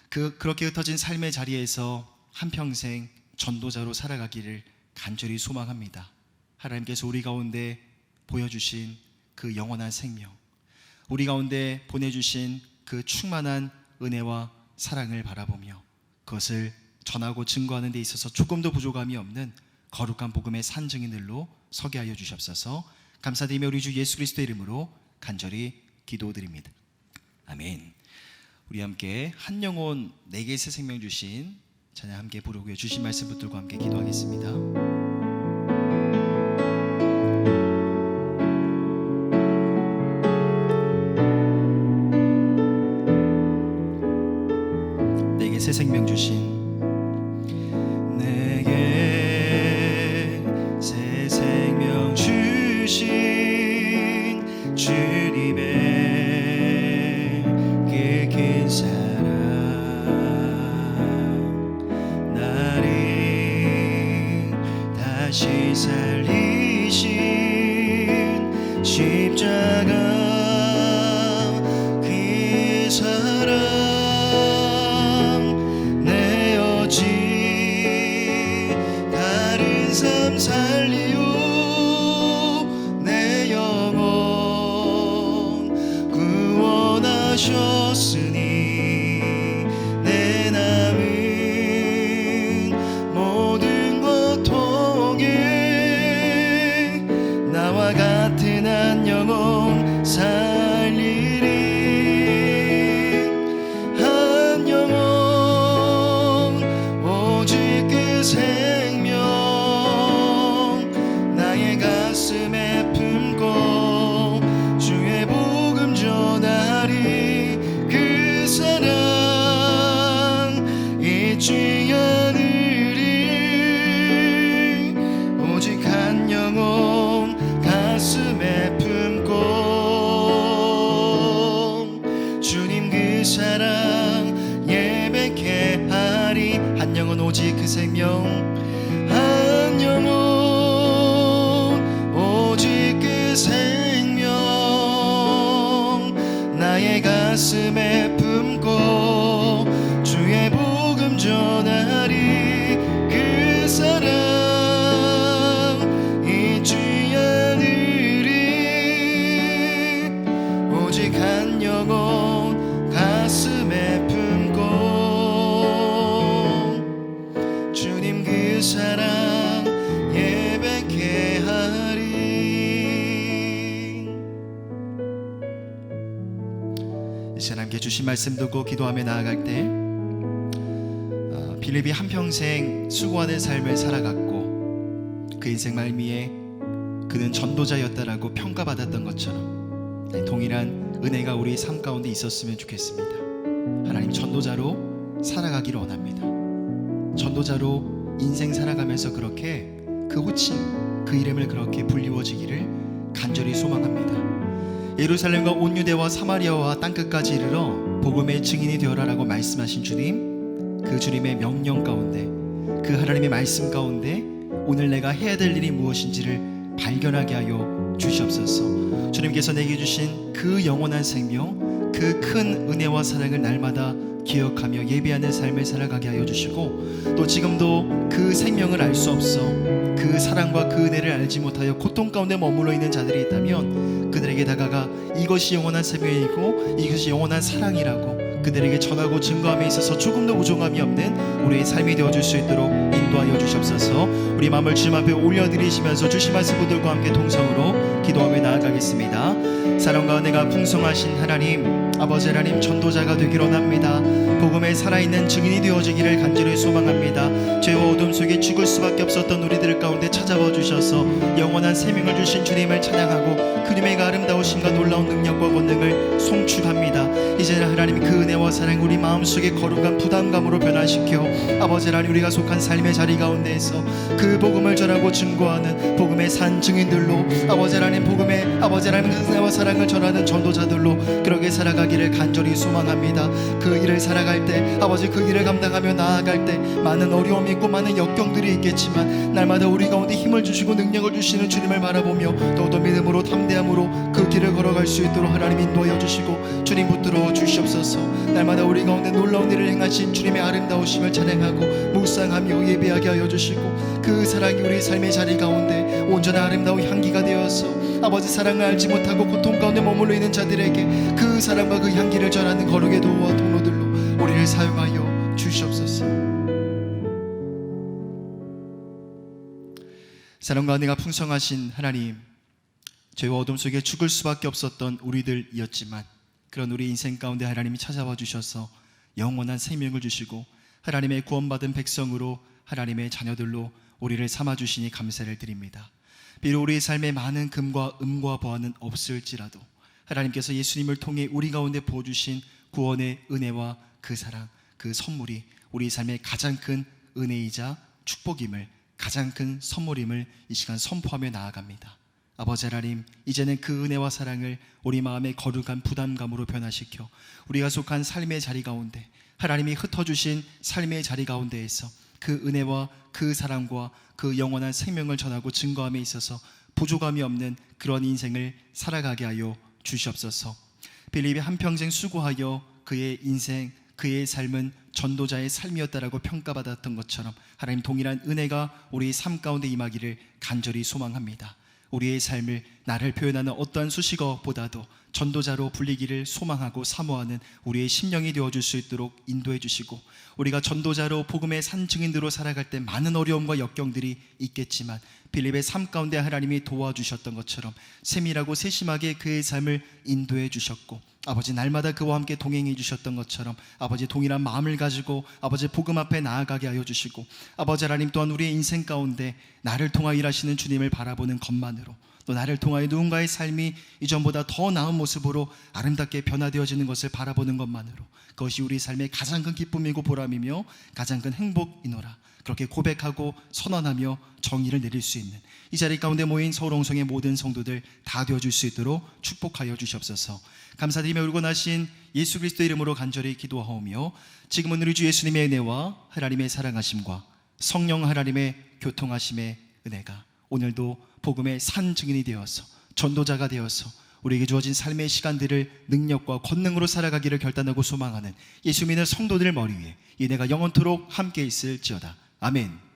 그렇게 흩어진 삶의 자리에서 한평생 전도자로 살아가기를 간절히 소망합니다. 하나님께서 우리 가운데 보여주신 그 영원한 생명, 우리 가운데 보내주신 그 충만한 은혜와 사랑을 바라보며 그것을 전하고 증거하는 데 있어서 조금도 부족함이 없는 거룩한 복음의 산증인들로 서게 하여 주시옵소서. 감사드리며 우리 주 예수 그리스도의 이름으로 간절히 기도드립니다. 아멘. 우리 함께 한 영혼 내게 새 생명 주신 찬양 함께 부르고 주신 말씀 붙들고 함께 기도하겠습니다. 새 생명 주신 내게 새 생명 주신 주님의 그 긴 사랑 나를 다시 살리신 십자가 그 사랑 살리오 내 영혼 구원하셨으니 내 남은 모든 고통에 나와 같은 한 영혼 생명 한 영혼 오직 그 생명 나의 가슴에 품고 주의 복음 전하리 그 사랑 잊지 않으리 오직 한 영혼 가슴에 품고 주님 그 사랑 예배케 하리. 이 시간 함께 주신 말씀 듣고 기도하며 나아갈 때 빌립이 한평생 수고하는 삶을 살아갔고 그 인생 말미에 그는 전도자였다라고 평가받았던 것처럼 동일한 은혜가 우리의 삶 가운데 있었으면 좋겠습니다. 하나님 전도자로 살아가기를 원합니다. 전도자로 인생 살아가면서 그렇게 그 호칭, 그 이름을 그렇게 불리워지기를 간절히 소망합니다. 예루살렘과 온 유대와 사마리아와 땅끝까지 이르러 복음의 증인이 되어라라고 말씀하신 주님, 그 주님의 명령 가운데, 그 하나님의 말씀 가운데 오늘 내가 해야 될 일이 무엇인지를 발견하게 하여 주시옵소서. 주님께서 내게 주신 그 영원한 생명, 그 큰 은혜와 사랑을 날마다 기억하며 예배하는 삶을 살아가게 하여 주시고, 또 지금도 그 생명을 알 수 없어 그 사랑과 그 은혜를 알지 못하여 고통 가운데 머물러 있는 자들이 있다면 그들에게 다가가 이것이 영원한 생명이고 이것이 영원한 사랑이라고 그들에게 전하고 증거함에 있어서 조금도 부족함이 없는 우리의 삶이 되어줄 수 있도록 인도하여 주시옵소서. 우리 마음을 주님 앞에 올려드리시면서 주신 말씀들과 함께 동성으로 기도하며 나아가겠습니다. 사랑과 은혜가 풍성하신 하나님, 아버지 하나님, 전도자가 되기를 원합니다. 복음에 살아있는 증인이 되어지기를 간절히 소망합니다. 죄와 어둠 속에 죽을 수밖에 없었던 우리들 가운데 찾아와 주셔서 영원한 생명을 주신 주님을 찬양하고 그님의 아름다우심과 놀라운 능력과 권능을 송축합니다. 이제는 하나님 그 은혜와 사랑 우리 마음속에 거룩한 부담감으로 변화시켜 아버지 하나님 우리가 속한 삶의 자리 가운데에서 그 복음을 전하고 증거하는 복음의 산 증인들로 아버지 하나님 복음의 아버지 하나님 그 은혜와 사랑을 전하는 전도자들로 그렇게 살아가기를 간절히 소망합니다. 그 일을 살아갈 때 아버지 그 일을 감당하며 나아갈 때 많은 어려움이 있고 많은 역경들이 있겠지만 날마다 우리 가운데 힘을 주시고 능력을 주시는 주님을 바라보며 더욱더 믿음으로 담대함으로 그 길을 걸어갈 수 있도록 하나님 인도하여 주시고 주님 붙들어 주시옵소서. 날마다 우리 가운데 놀라운 일을 행하신 주님의 아름다우심을 찬양하고 묵상하며 예배하게 하여 주시고 그 사랑이 우리 삶의 자리 가운데 온전한 아름다운 향기가 되어서 아버지 사랑을 알지 못하고 고통 가운데 머물러 있는 자들에게 그 사랑과 그 향기를 전하는 거룩의 도구와 통로들로 우리를 사용하여 주시옵소서. 사랑과 은혜가 풍성하신 하나님, 죄와 어둠 속에 죽을 수밖에 없었던 우리들이었지만 그런 우리 인생 가운데 하나님이 찾아와 주셔서 영원한 생명을 주시고 하나님의 구원받은 백성으로 하나님의 자녀들로 우리를 삼아주시니 감사를 드립니다. 비록 우리의 삶에 많은 금과 음과 보화는 없을지라도 하나님께서 예수님을 통해 우리 가운데 부어주신 구원의 은혜와 그 사랑, 그 선물이 우리 삶의 가장 큰 은혜이자 축복임을, 가장 큰 선물임을 이 시간 선포하며 나아갑니다. 아버지 하나님, 이제는 그 은혜와 사랑을 우리 마음의 거룩한 부담감으로 변화시켜 우리가 속한 삶의 자리 가운데 하나님이 흩어주신 삶의 자리 가운데에서 그 은혜와 그 사랑과 그 영원한 생명을 전하고 증거함에 있어서 부족함이 없는 그런 인생을 살아가게 하여 주시옵소서. 빌립이 한평생 수고하여 그의 인생, 그의 삶은 전도자의 삶이었다라고 평가받았던 것처럼 하나님 동일한 은혜가 우리의 삶 가운데 임하기를 간절히 소망합니다. 우리의 삶을 나를 표현하는 어떠한 수식어보다도 전도자로 불리기를 소망하고 사모하는 우리의 심령이 되어줄 수 있도록 인도해 주시고, 우리가 전도자로 복음의 산 증인으로 살아갈 때 많은 어려움과 역경들이 있겠지만 빌립의 삶 가운데 하나님이 도와주셨던 것처럼 세밀하고 세심하게 그의 삶을 인도해 주셨고, 아버지 날마다 그와 함께 동행해 주셨던 것처럼 아버지 동일한 마음을 가지고 아버지 복음 앞에 나아가게 하여 주시고, 아버지 하나님 또한 우리의 인생 가운데 나를 통하여 일하시는 주님을 바라보는 것만으로, 또 나를 통하여 누군가의 삶이 이전보다 더 나은 모습으로 아름답게 변화되어지는 것을 바라보는 것만으로 그것이 우리 삶의 가장 큰 기쁨이고 보람이며 가장 큰 행복이노라, 그렇게 고백하고 선언하며 정의를 내릴 수 있는 이 자리 가운데 모인 서울홍성의 모든 성도들 다 되어줄 수 있도록 축복하여 주시옵소서. 감사드리며 울고 나신 예수 그리스도의 이름으로 간절히 기도하오며, 지금은 우리 주 예수님의 은혜와 하나님의 사랑하심과 성령 하나님의 교통하심의 은혜가 오늘도 복음의 산 증인이 되어서 전도자가 되어서 우리에게 주어진 삶의 시간들을 능력과 권능으로 살아가기를 결단하고 소망하는 예수 믿는 성도들 머리 위에 이 은혜가 영원토록 함께 있을지어다. 아멘.